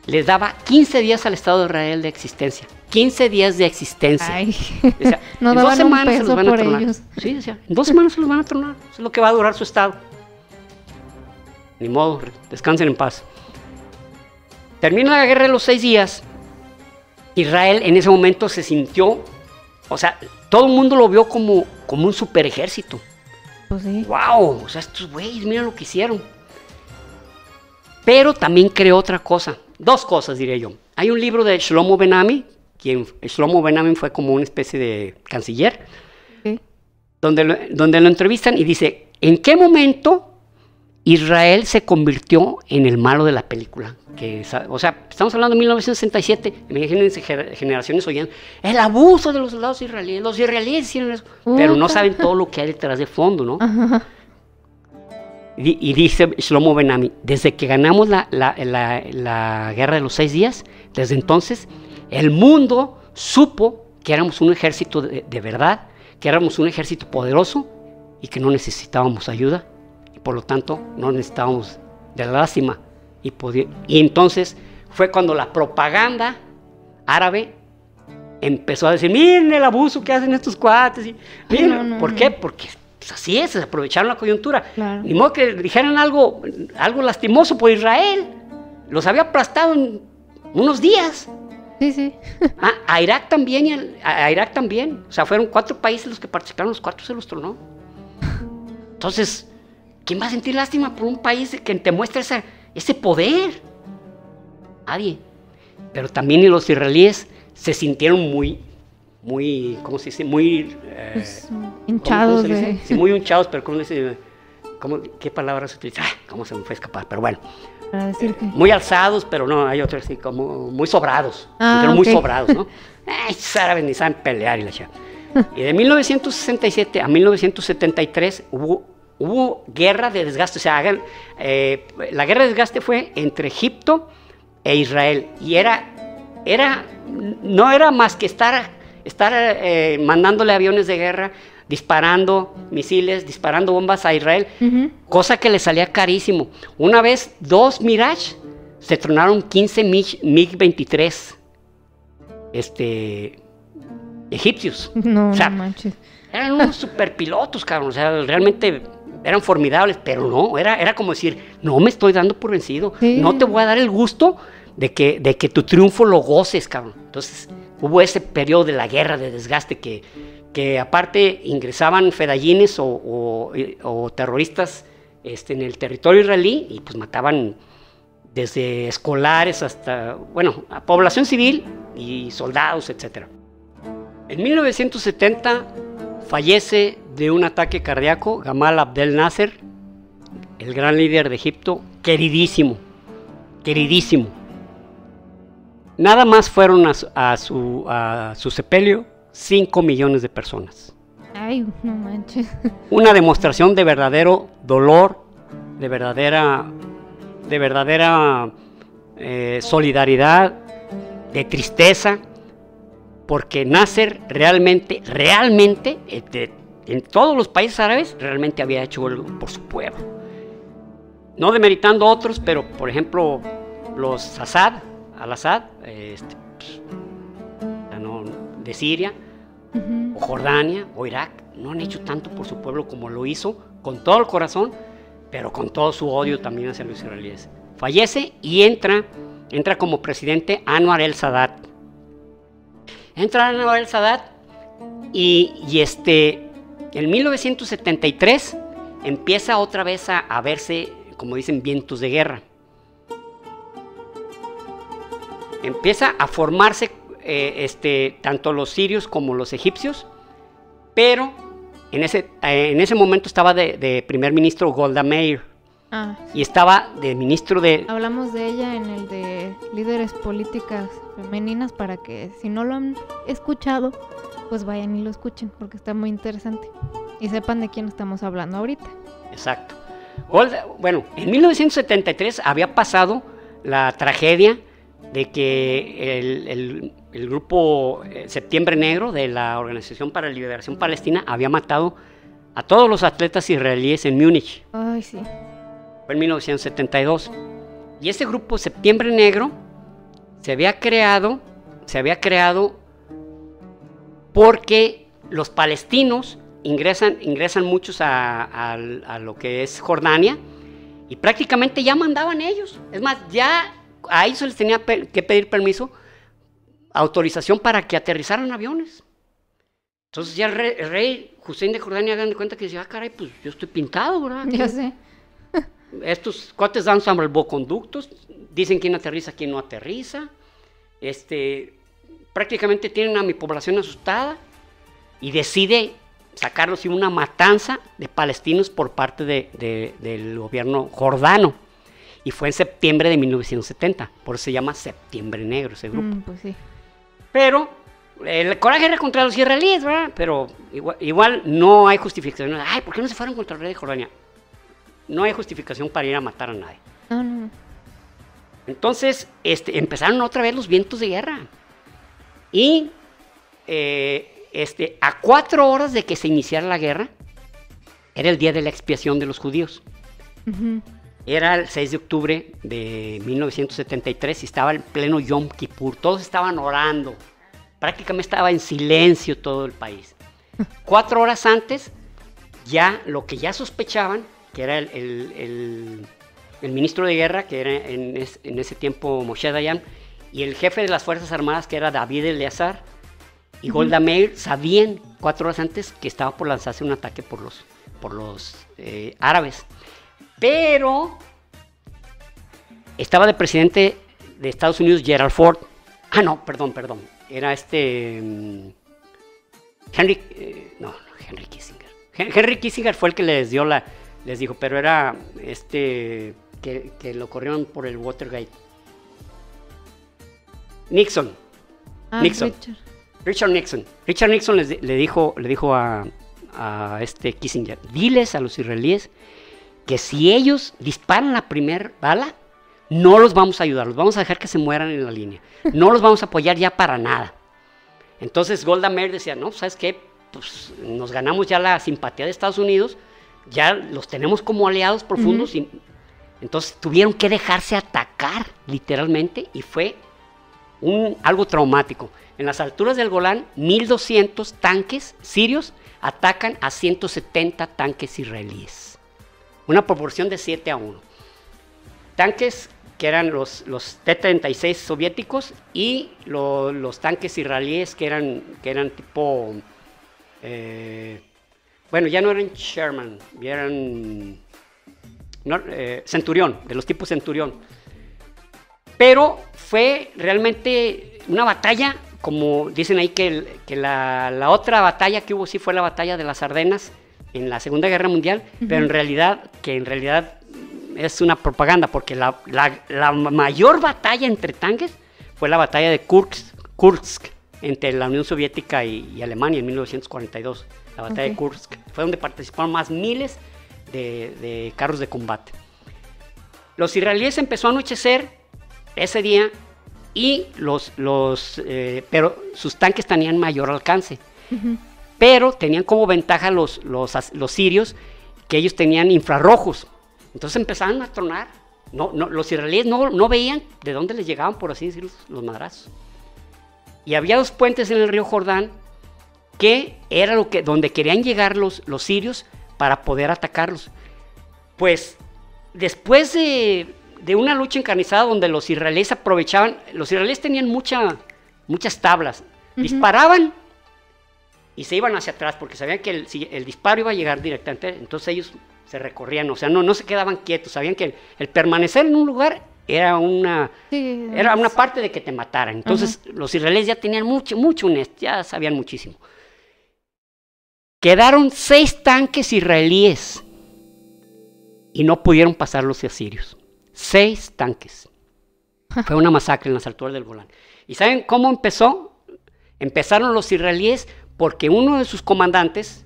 Speaker 2: les daba 15 días al Estado de Israel de existencia. 15 días de existencia.
Speaker 1: Ay.
Speaker 2: Decía,
Speaker 1: No
Speaker 2: en 2
Speaker 1: daban un
Speaker 2: semanas se los
Speaker 1: peso
Speaker 2: van a
Speaker 1: por
Speaker 2: tronar.
Speaker 1: ellos.
Speaker 2: Sí, decía, en 2 semanas se los van a tronar. Eso es lo que va a durar su Estado. Ni modo, descansen en paz. Termina la guerra de los 6 días. Israel en ese momento se sintió, o sea, todo el mundo lo vio como un super ejército.
Speaker 1: Pues sí.
Speaker 2: ¡Wow! O sea, estos güeyes, mira lo que hicieron. Pero también creó otra cosa. 2 cosas, diré yo. Hay un libro de Shlomo Ben-Ami, Shlomo Ben-Ami fue como una especie de canciller,
Speaker 1: Sí.
Speaker 2: donde lo entrevistan y dice, ¿en qué momento Israel se convirtió en el malo de la película? O sea, estamos hablando de 1967, imagínense generaciones oían el abuso de los soldados israelíes, los israelíes hicieron eso, pero no saben todo lo que hay detrás de fondo, ¿no?
Speaker 1: Ajá.
Speaker 2: Y dice Shlomo Ben-Ami, desde que ganamos la guerra de los 6 días, desde entonces el mundo supo que éramos un ejército de verdad, que éramos un ejército poderoso y que no necesitábamos ayuda y por lo tanto no necesitábamos de la lástima. Y entonces fue cuando la propaganda árabe empezó a decir, miren el abuso que hacen estos cuates. Y, miren, ¿por qué? Porque pues, así es, se aprovecharon la coyuntura.
Speaker 1: Claro.
Speaker 2: Ni modo que dijeran algo lastimoso por Israel. Los había aplastado en unos días.
Speaker 1: Sí.
Speaker 2: A Irak también, a Irak también. O sea, fueron 4 países los que participaron, los 4 se los tronó. Entonces, ¿quién va a sentir lástima por un país que te muestra ese poder? Nadie. Pero también los israelíes se sintieron muy, ¿cómo se dice? Muy
Speaker 1: Pues, hinchados
Speaker 2: ¿cómo se dice?
Speaker 1: de...
Speaker 2: Sí, muy hinchados, pero ¿cómo se dice? ¿qué palabra se utiliza? ¿Cómo se me fue a escapar? Pero bueno.
Speaker 1: Para decir que...
Speaker 2: Muy alzados, pero no, hay otros así como muy sobrados.
Speaker 1: Ah,
Speaker 2: muy
Speaker 1: ok.
Speaker 2: sobrados, ¿no? Árabes ni saben pelear y la chava. Y de 1967 a 1973 hubo guerra de desgaste. O sea, la guerra de desgaste fue entre Egipto e Israel. Y no era más que estar mandándole aviones de guerra, disparando misiles, disparando bombas a Israel, cosa que le salía carísimo. Una vez, 2 Mirage se tronaron 15 MiG-23 egipcios.
Speaker 1: No,
Speaker 2: O sea,
Speaker 1: no manches.
Speaker 2: eran unos superpilotos, cabrón. O sea, realmente eran formidables, pero no, era como decir, no me estoy dando por vencido,
Speaker 1: Sí.
Speaker 2: no te voy a dar el gusto de que tu triunfo lo goces, cabrón. Entonces, hubo ese periodo de la guerra de desgaste que aparte ingresaban fedayines o terroristas en el territorio israelí y pues mataban desde escolares hasta, bueno, a población civil y soldados, etc. En 1970 fallece de un ataque cardíaco Gamal Abdel Nasser, el gran líder de Egipto, queridísimo. Nada más fueron a su sepelio 5 millones de personas.
Speaker 1: Ay, no manches.
Speaker 2: Una demostración de verdadero dolor, de verdadera solidaridad, de tristeza, porque Nasser realmente, en todos los países árabes, realmente había hecho algo por su pueblo. No demeritando a otros, pero por ejemplo, los al-Assad, de Siria, o Jordania, o Irak, no han hecho tanto por su pueblo como lo hizo, con todo el corazón, pero con todo su odio también hacia los israelíes. Fallece y entra como presidente Anwar el-Sadat. Entra Anwar el-Sadat y en 1973 empieza otra vez a verse, como dicen, vientos de guerra. Empieza a formarse tanto los sirios como los egipcios, pero en ese momento estaba de primer ministro Golda Meir.
Speaker 1: Ah,
Speaker 2: Y estaba de ministro de...
Speaker 1: hablamos de ella en el de líderes políticas femeninas para que si no lo han escuchado, pues vayan y lo escuchen porque está muy interesante y sepan de quién estamos hablando ahorita.
Speaker 2: Exacto. Bueno, en 1973 había pasado la tragedia de que el grupo Septiembre Negro de la Organización para la Liberación Palestina había matado a todos los atletas israelíes en Múnich.
Speaker 1: Ay, sí.
Speaker 2: Fue en 1972. Y este grupo Septiembre Negro se había creado porque los palestinos ingresan muchos a lo que es Jordania y prácticamente ya mandaban ellos. Es más, ya a ellos se les tenía que pedir permiso, autorización para que aterrizaran aviones. Entonces ya el rey Hussein de Jordania, hagan de cuenta que decía, caray, pues yo estoy pintado, ¿verdad?
Speaker 1: Ya sé.
Speaker 2: Estos cuates dan salvoconductos, dicen quién aterriza, quién no aterriza. Prácticamente tienen a mi población asustada y decide sacarlos y una matanza de palestinos por parte del gobierno jordano. Y fue en septiembre de 1970, por eso se llama Septiembre Negro ese grupo.
Speaker 1: Pues sí.
Speaker 2: Pero el coraje era contra los israelíes, ¿verdad? Pero igual no hay justificación. Ay, ¿por qué no se fueron contra el rey de Jordania? No hay justificación para ir a matar a nadie.
Speaker 1: No.
Speaker 2: Entonces, empezaron otra vez los vientos de guerra. Y a 4 horas de que se iniciara la guerra, era el día de la expiación de los judíos. Era el 6 de octubre de 1973 y estaba en pleno Yom Kippur. Todos estaban orando. Prácticamente estaba en silencio todo el país. 4 horas antes, ya lo que ya sospechaban, que era el ministro de guerra, que era en ese tiempo Moshe Dayan, y el jefe de las Fuerzas Armadas, que era David Eleazar, y Golda Meir, sabían 4 horas antes que estaba por lanzarse un ataque por los árabes. Pero estaba de presidente de Estados Unidos Gerald Ford. Perdón. Era Henry Kissinger. Henry Kissinger fue el que les dio les dijo, pero era que lo corrieron por el Watergate. Nixon. Richard Nixon. Richard Nixon le dijo a Kissinger, diles a los israelíes que si ellos disparan la primera bala, no los vamos a ayudar, los vamos a dejar que se mueran en la línea. No los vamos a apoyar ya para nada. Entonces Golda Meir decía, no, ¿sabes qué? Pues nos ganamos ya la simpatía de Estados Unidos, ya los tenemos como aliados profundos, y entonces tuvieron que dejarse atacar literalmente, y fue algo traumático. En las alturas del Golán, 1.200 tanques sirios atacan a 170 tanques israelíes. Una proporción de 7-1. Tanques que eran los T-36 soviéticos y los tanques israelíes que eran tipo... bueno, ya no eran Sherman, ya eran Centurión, de los tipos Centurión. Pero fue realmente una batalla, como dicen ahí que la otra batalla que hubo sí fue la batalla de las Ardenas en la Segunda Guerra Mundial, pero en realidad es una propaganda, porque la mayor batalla entre tanques fue la batalla de Kursk entre la Unión Soviética y Alemania en 1942, la batalla de Kursk. Fue donde participaron más miles de carros de combate. Los israelíes empezó a anochecer ese día, pero sus tanques tenían mayor alcance. Pero tenían como ventaja los sirios, que ellos tenían infrarrojos. Entonces empezaron a tronar. Los israelíes no veían de dónde les llegaban, por así decirlo, los madrazos. Y había 2 puentes en el río Jordán, que era donde querían llegar los sirios para poder atacarlos. Pues después de una lucha encarnizada donde los israelíes aprovechaban, los israelíes tenían muchas tablas, disparaban y se iban hacia atrás porque sabían que el disparo iba a llegar directamente, entonces ellos se recorrían, o sea, no se quedaban quietos, sabían que el permanecer en un lugar era una parte de que te mataran. Entonces los israelíes ya tenían mucho ya sabían muchísimo. Quedaron 6 tanques israelíes y no pudieron pasar los asirios. 6 tanques. Fue una masacre en las alturas del Golán. ¿Y saben cómo empezó? Empezaron los israelíes porque uno de sus comandantes,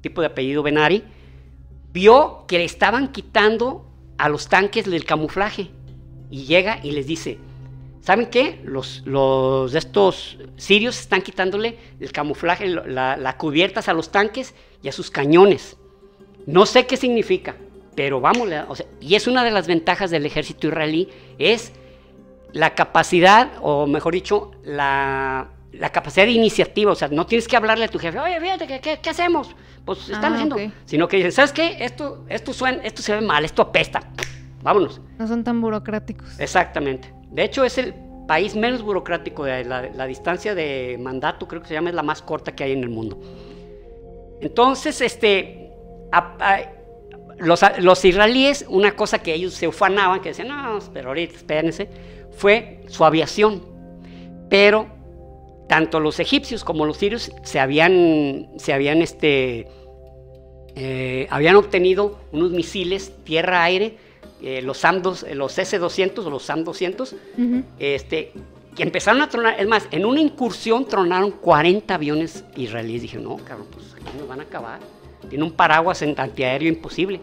Speaker 2: tipo de apellido Ben-Ari, vio que le estaban quitando a los tanques del camuflaje. Y llega y les dice, ¿saben qué? Los de estos sirios están quitándole el camuflaje, las cubiertas a los tanques y a sus cañones. No sé qué significa, pero vamos, y es una de las ventajas del ejército israelí, es la capacidad, o mejor dicho, la capacidad de iniciativa. O sea, no tienes que hablarle a tu jefe, oye, fíjate, ¿qué hacemos? Pues están haciendo, sino que dicen, ¿sabes qué? Esto se ve mal, esto apesta, vámonos.
Speaker 1: No son tan burocráticos.
Speaker 2: Exactamente. De hecho, es el país menos burocrático. La distancia de mandato, creo que se llama, es la más corta que hay en el mundo. Entonces, los israelíes, una cosa que ellos se ufanaban, que decían, no, pero ahorita espérense, fue su aviación. Pero tanto los egipcios como los sirios habían obtenido unos misiles tierra-aire, los S-200 o los SAM-200, que empezaron a tronar. Es más, en una incursión tronaron 40 aviones israelíes. Dije, no, cabrón, pues aquí nos van a acabar. Tiene un paraguas antiaéreo imposible.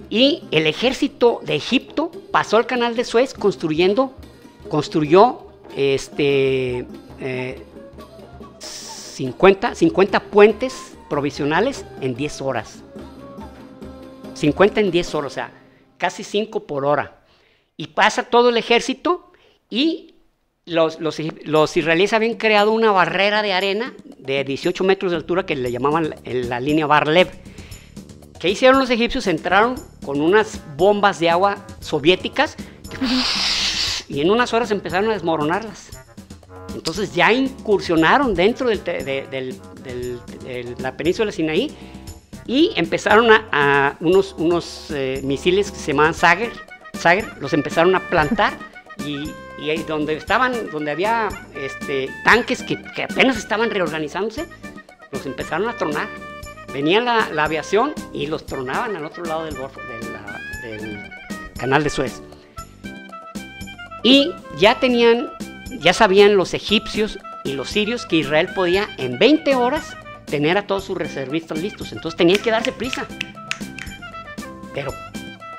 Speaker 2: Y el ejército de Egipto pasó al canal de Suez construyó 50 puentes provisionales en 10 horas. 50 en 10 horas, o sea, casi 5 por hora. Y pasa todo el ejército y los israelíes habían creado una barrera de arena de 18 metros de altura que le llamaban la línea Bar-Lev. ¿Qué hicieron los egipcios? Entraron con unas bombas de agua soviéticas y en unas horas empezaron a desmoronarlas. Entonces ya incursionaron dentro de la península de Sinaí y empezaron a unos misiles que se llamaban Sager, los empezaron a plantar y donde había tanques que apenas estaban reorganizándose, los empezaron a tronar. venía la aviación y los tronaban al otro lado del del canal de Suez. Y ya sabían los egipcios y los sirios que Israel podía en 20 horas tener a todos sus reservistas listos. Entonces tenían que darse prisa. Pero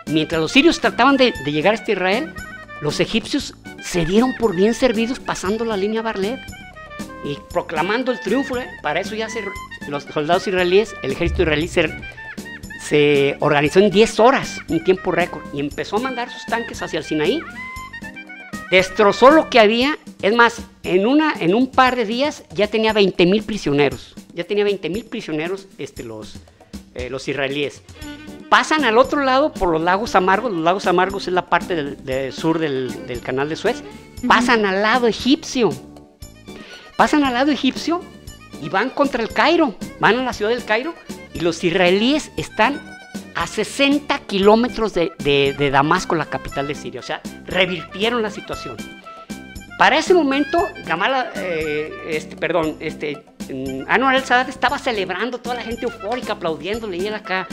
Speaker 2: mientras los sirios trataban de llegar hasta Israel, los egipcios se dieron por bien servidos pasando la línea Bar-Lev y proclamando el triunfo. Para eso ya los soldados israelíes, el ejército israelí se organizó en 10 horas, un tiempo récord, y empezó a mandar sus tanques hacia el Sinaí. Destrozó lo que había. Es más, en un par de días ya tenía 20,000 prisioneros. Ya tenía 20,000 prisioneros los israelíes. Pasan al otro lado por los lagos amargos. Los lagos amargos es la parte del sur del canal de Suez. Pasan al lado egipcio. Y van contra el Cairo. Van a la ciudad del Cairo. Y los israelíes están a 60 kilómetros de Damasco, la capital de Siria. O sea, revirtieron la situación. Para ese momento, Anwar el-Sadat estaba celebrando, toda la gente eufórica, aplaudiéndole, y él acá.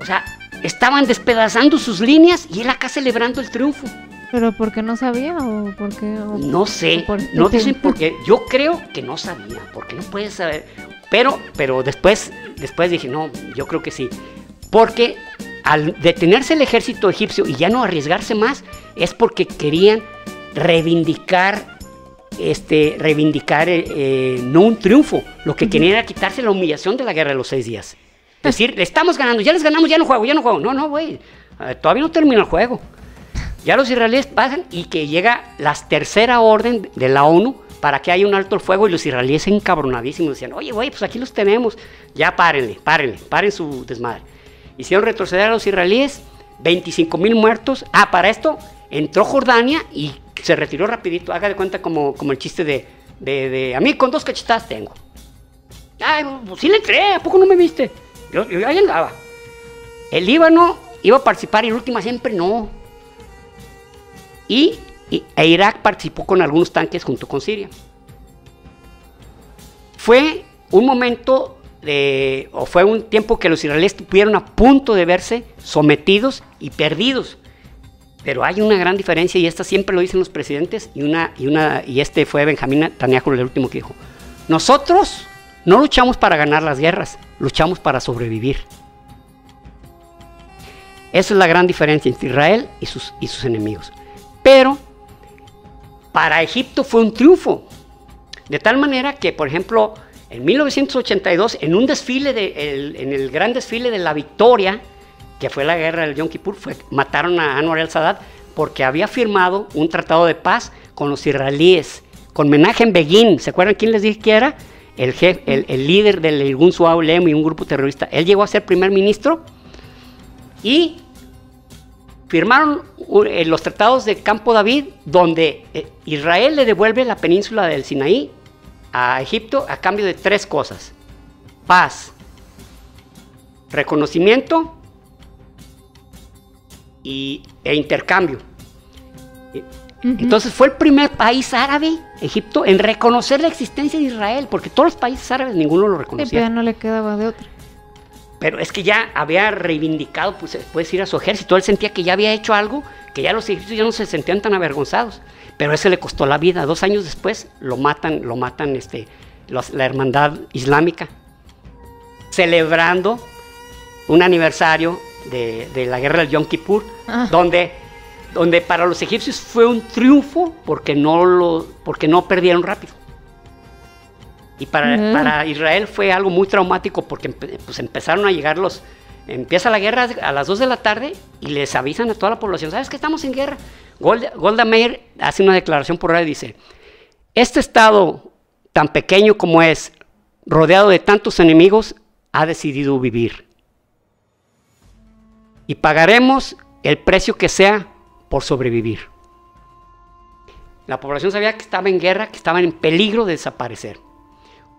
Speaker 2: O sea, estaban despedazando sus líneas y él acá celebrando el triunfo.
Speaker 1: ¿Pero por qué no sabía o por qué?
Speaker 2: No sé, no dicen por qué. Yo creo que no sabía, porque no puedes saber. Pero después dije, no, yo creo que sí. Porque al detenerse el ejército egipcio y ya no arriesgarse más, es porque querían reivindicar no un triunfo. Lo que querían era quitarse la humillación de la guerra de los 6 días. Es decir, le estamos ganando, ya les ganamos, ya no juego. No, güey, todavía no termina el juego. Ya los israelíes pasan y que llega la tercera orden de la ONU para que haya un alto el fuego, y los israelíes encabronadísimos decían, oye, güey, pues aquí los tenemos, ya paren su desmadre. Hicieron retroceder a los israelíes, 25,000 muertos. Para esto entró Jordania y se retiró rapidito. Haga de cuenta como el chiste de a mí con 2 cachetadas tengo. Ay, pues sí le entré, ¿a poco no me viste? Yo ahí andaba. El Líbano iba a participar y en última siempre no. E Irak participó con algunos tanques junto con Siria. Fue un momento fue un tiempo que los israelíes estuvieron a punto de verse sometidos y perdidos. Pero hay una gran diferencia, y esta siempre lo dicen los presidentes, y este fue Benjamín Netanyahu, el último que dijo: nosotros no luchamos para ganar las guerras, luchamos para sobrevivir. Esa es la gran diferencia entre Israel y sus enemigos. Pero para Egipto fue un triunfo, de tal manera que, por ejemplo, en 1982, en el gran desfile de la victoria, que fue la guerra del Yom Kippur, mataron a Anwar el-Sadat porque había firmado un tratado de paz con los israelíes, con Menachem Begin. ¿Se acuerdan quién les dije que era? El líder del Irgun Suaulem y un grupo terrorista. Él llegó a ser primer ministro y firmaron los tratados de Campo David, donde Israel le devuelve la península del Sinaí a Egipto a cambio de 3 cosas: paz, reconocimiento e intercambio. Entonces fue el primer país árabe, Egipto, en reconocer la existencia de Israel, porque todos los países árabes ninguno lo reconocía.
Speaker 1: Sí, pero ya no le quedaba de otra.
Speaker 2: Pero es que ya había reivindicado, pues, puedes ir a su ejército. Él sentía que ya había hecho algo, que ya los egipcios ya no se sentían tan avergonzados. Pero eso le costó la vida. 2 años después lo matan la hermandad islámica, celebrando un aniversario de la guerra del Yom Kippur, donde para los egipcios fue un triunfo porque no perdieron rápido. Y para Israel fue algo muy traumático porque pues empezaron a llegar empieza la guerra a las 2 de la tarde y les avisan a toda la población: ¿sabes que estamos en guerra? Golda Meir hace una declaración por radio y dice: este estado tan pequeño como es, rodeado de tantos enemigos, ha decidido vivir. Y pagaremos el precio que sea por sobrevivir. La población sabía que estaba en guerra, que estaban en peligro de desaparecer.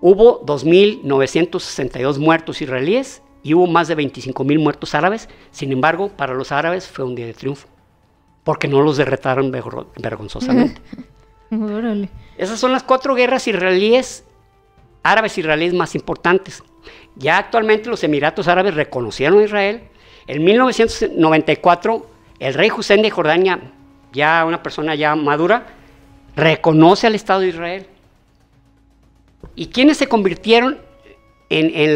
Speaker 2: Hubo 2,962 muertos israelíes y hubo más de 25,000 muertos árabes. Sin embargo, para los árabes fue un día de triunfo, porque no los derrotaron vergonzosamente.
Speaker 1: Órale.
Speaker 2: Esas son las 4 guerras árabes israelíes más importantes. Ya actualmente los Emiratos Árabes reconocieron a Israel. En 1994, el rey Hussein de Jordania, ya una persona ya madura, reconoce al Estado de Israel. ¿Y quiénes se convirtieron en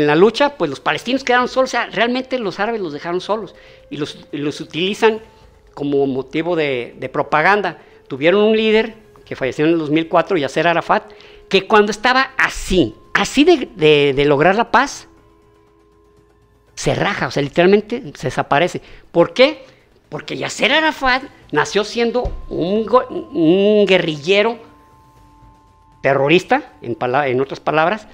Speaker 2: la lucha? Pues los palestinos quedaron solos. O sea, realmente los árabes los dejaron solos y los utilizan como motivo de propaganda. Tuvieron un líder que falleció en el 2004, Yasser Arafat, que cuando estaba así de lograr la paz, se raja, o sea, literalmente se desaparece. ¿Por qué? Porque Yasser Arafat nació siendo un guerrillero terrorista, en otras palabras,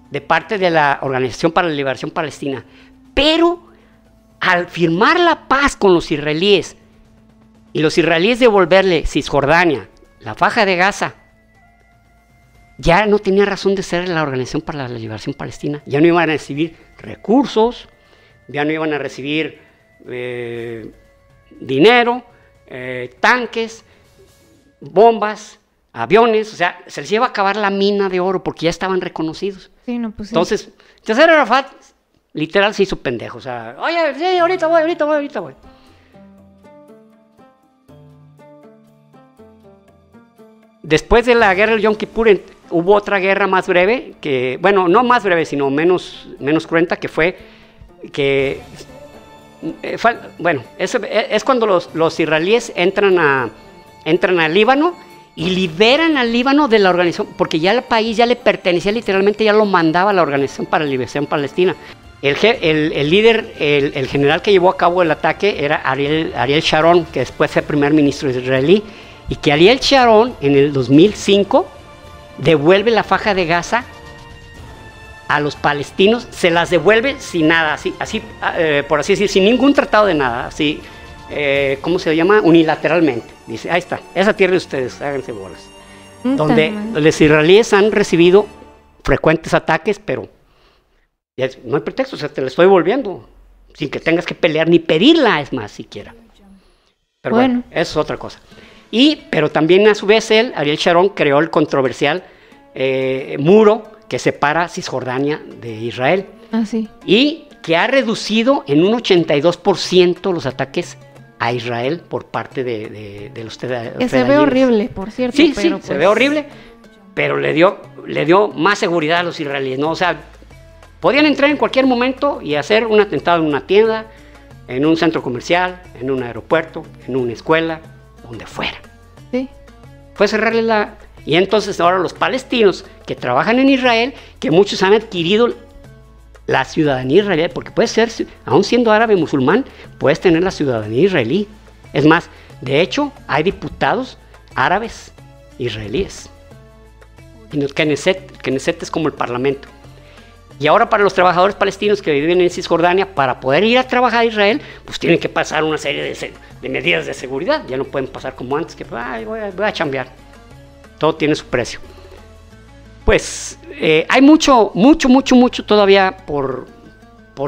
Speaker 2: de parte de la Organización para la Liberación Palestina. Pero al firmar la paz con los israelíes, y los israelíes devolverle Cisjordania, la Faja de Gaza, ya no tenía razón de ser la Organización para la Liberación Palestina. Ya no iban a recibir recursos, ya no iban a recibir dinero, tanques, bombas, aviones. O sea, se les iba a acabar la mina de oro porque ya estaban reconocidos.
Speaker 1: Sí, no, pues sí.
Speaker 2: Entonces, Yasser Arafat literal se hizo pendejo. O sea, oye, sí, ahorita voy. Después de la guerra del Yom Kippur hubo otra guerra más breve, que, bueno, no más breve, sino menos cruenta, que fue que, bueno, es cuando los israelíes entran al Líbano y liberan al Líbano de la organización, porque ya el país ya le pertenecía, literalmente ya lo mandaba a la Organización para la Liberación Palestina. El líder, el general que llevó a cabo el ataque era Ariel Sharon, que después fue primer ministro israelí, y que Ariel Sharon en el 2005 devuelve la Faja de Gaza a los palestinos, se las devuelve sin nada, así por así decir, sin ningún tratado de nada, así, ¿cómo se llama? Unilateralmente. Dice, ahí está, esa tierra de ustedes, háganse bolas. Donde los israelíes han recibido frecuentes ataques, pero no hay pretexto, o sea, te la estoy devolviendo, sin que tengas que pelear ni pedirla, es más, siquiera. Pero bueno, eso es otra cosa. Pero también a su vez Ariel Sharon, creó el controversial muro que separa Cisjordania de Israel.
Speaker 1: Ah, sí.
Speaker 2: Y que ha reducido en un 82% los ataques a Israel por parte de los federales.
Speaker 1: Se ve horrible, por cierto.
Speaker 2: Sí, pero se ve horrible, pero le dio más seguridad a los israelíes, ¿no? O sea, podían entrar en cualquier momento y hacer un atentado en una tienda, en un centro comercial, en un aeropuerto, en una escuela, donde fuera.
Speaker 1: Sí.
Speaker 2: Fue cerrarle y entonces ahora los palestinos que trabajan en Israel, que muchos han adquirido la ciudadanía israelí, porque puedes ser, aún siendo árabe musulmán, puedes tener la ciudadanía israelí. Es más, de hecho, hay diputados árabes israelíes. Y Knesset es como el parlamento. Y ahora para los trabajadores palestinos que viven en Cisjordania, para poder ir a trabajar a Israel, pues tienen que pasar una serie de medidas de seguridad. Ya no pueden pasar como antes, que voy a chambear. Todo tiene su precio. Pues hay mucho todavía por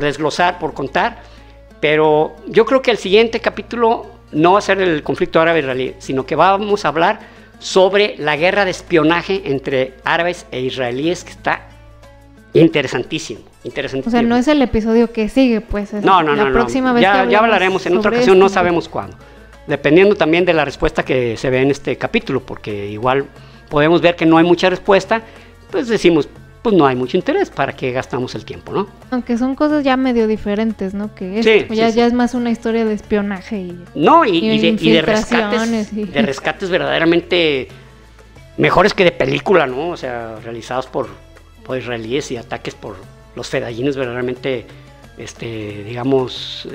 Speaker 2: desglosar, por contar, pero yo creo que el siguiente capítulo no va a ser el conflicto árabe-israelí, sino que vamos a hablar sobre la guerra de espionaje entre árabes e israelíes, que está interesantísimo.
Speaker 1: O sea, no es el episodio que sigue, pues.
Speaker 2: No. La
Speaker 1: próxima vez
Speaker 2: ya hablaremos en otra ocasión, no sabemos cuándo. Dependiendo también de la respuesta que se ve en este capítulo, porque igual podemos ver que no hay mucha respuesta, pues decimos, pues no hay mucho interés, ¿para qué gastamos el tiempo, no?
Speaker 1: Aunque son cosas ya medio diferentes, ¿no? Que ya es más una historia de espionaje y
Speaker 2: de rescates, de rescates verdaderamente mejores que de película, ¿no? O sea, realizados por israelíes y ataques por los fedayines verdaderamente, digamos,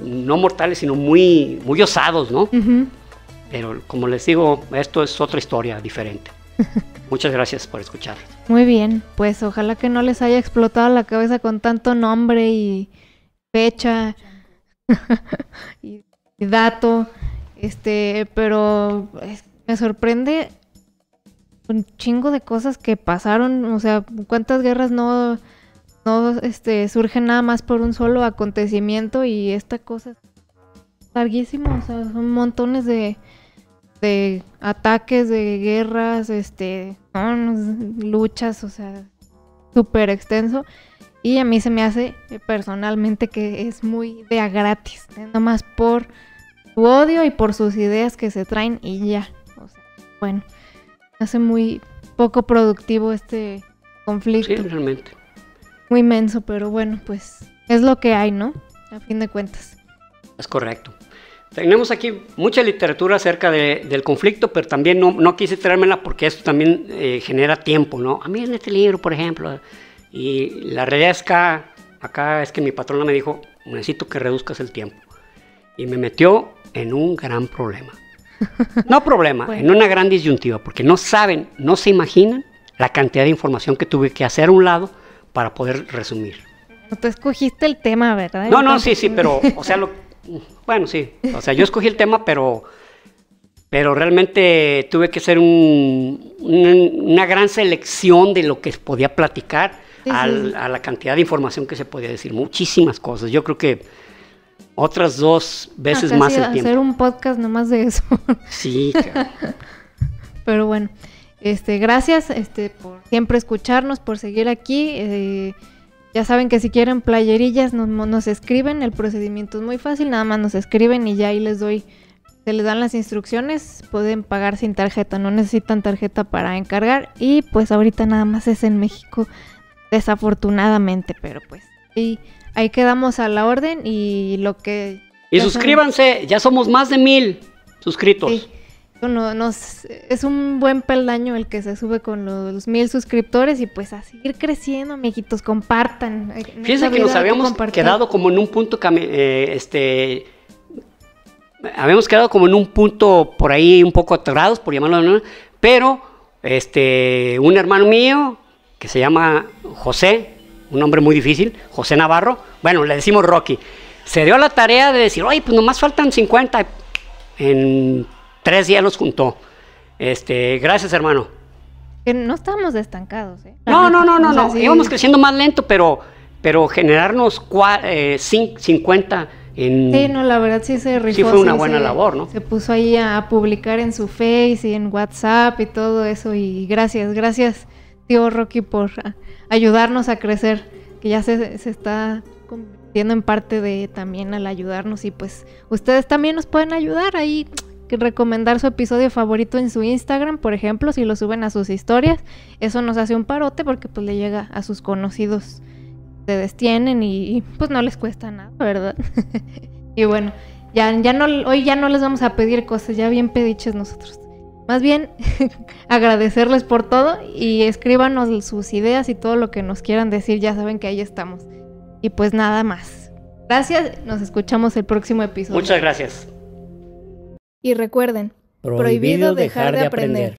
Speaker 2: no mortales, sino muy osados, ¿no? Uh-huh. Pero como les digo, esto es otra historia diferente. Muchas gracias por escuchar.
Speaker 1: Muy bien, pues ojalá que no les haya explotado la cabeza con tanto nombre y fecha y dato, pero me sorprende un chingo de cosas que pasaron. O sea, cuántas guerras no surgen nada más por un solo acontecimiento, y esta cosa es larguísima. O sea, son montones de ataques, de guerras, luchas, o sea, súper extenso y a mí se me hace personalmente que es muy de a gratis, nomás por su odio y por sus ideas que se traen y ya. O sea, bueno, hace muy poco productivo este conflicto.
Speaker 2: Sí, realmente.
Speaker 1: Muy menso, pero bueno, pues es lo que hay, ¿no? A fin de cuentas.
Speaker 2: Es correcto. Tenemos aquí mucha literatura acerca del conflicto, pero también no quise traérmela porque esto también genera tiempo, ¿no? A mí en este libro, por ejemplo, y la realidad es que acá es que mi patrona me dijo, necesito que reduzcas el tiempo. Y me metió en un gran problema. No problema,
Speaker 1: Bueno.
Speaker 2: en una gran disyuntiva, porque no saben, no se imaginan la cantidad de información que tuve que hacer a un lado para poder resumir.
Speaker 1: Tú escogiste el tema, ¿verdad?
Speaker 2: No, sí, pero, o sea, bueno, sí, o sea, yo escogí el tema, pero realmente tuve que hacer una gran selección de lo que podía platicar
Speaker 1: Sí,
Speaker 2: a la cantidad de información que se podía decir, muchísimas cosas. Yo creo que otras 2 veces
Speaker 1: Casi
Speaker 2: más el tiempo.
Speaker 1: hacer un podcast nomás de eso.
Speaker 2: Sí, claro.
Speaker 1: Pero bueno, gracias por siempre escucharnos, por seguir aquí. Ya saben que si quieren playerillas nos escriben, el procedimiento es muy fácil, nada más nos escriben y ya ahí se les dan las instrucciones, pueden pagar sin tarjeta, no necesitan tarjeta para encargar y pues ahorita nada más es en México, desafortunadamente, pero pues ahí quedamos a la orden y lo que...
Speaker 2: Y suscríbanse, ya somos más de 1000 suscritos.
Speaker 1: Sí. Es un buen peldaño el que se sube con los 1000 suscriptores y pues a seguir creciendo, amiguitos, compartan.
Speaker 2: Fíjense que nos habíamos quedado como en un punto, habíamos quedado como en un punto por ahí un poco atorados, por llamarlo de manera, pero un hermano mío que se llama José, un nombre muy difícil, José Navarro, bueno, le decimos Rocky, se dio a la tarea de decir, oye, pues nomás faltan 50, en 3 días los juntó. Gracias, hermano.
Speaker 1: Que no estábamos estancados, ¿eh?
Speaker 2: No,
Speaker 1: O sea, sí.
Speaker 2: íbamos creciendo más lento, pero generarnos 50 en...
Speaker 1: Sí, no, la verdad sí se rifó.
Speaker 2: Sí fue una buena labor, ¿no?
Speaker 1: Se puso ahí a publicar en su Face y en WhatsApp y todo eso y gracias tío Rocky por ayudarnos a crecer, que ya se está convirtiendo en parte de también al ayudarnos y pues ustedes también nos pueden ayudar ahí, recomendar su episodio favorito en su Instagram, por ejemplo, si lo suben a sus historias, eso nos hace un parote porque pues le llega a sus conocidos que ustedes tienen y pues no les cuesta nada, ¿verdad? Y bueno, hoy ya no les vamos a pedir cosas, ya bien pediches nosotros. Más bien agradecerles por todo y escríbanos sus ideas y todo lo que nos quieran decir, ya saben que ahí estamos. Y pues nada más. Gracias, nos escuchamos el próximo episodio.
Speaker 2: Muchas gracias.
Speaker 1: Y recuerden, prohibido dejar de aprender.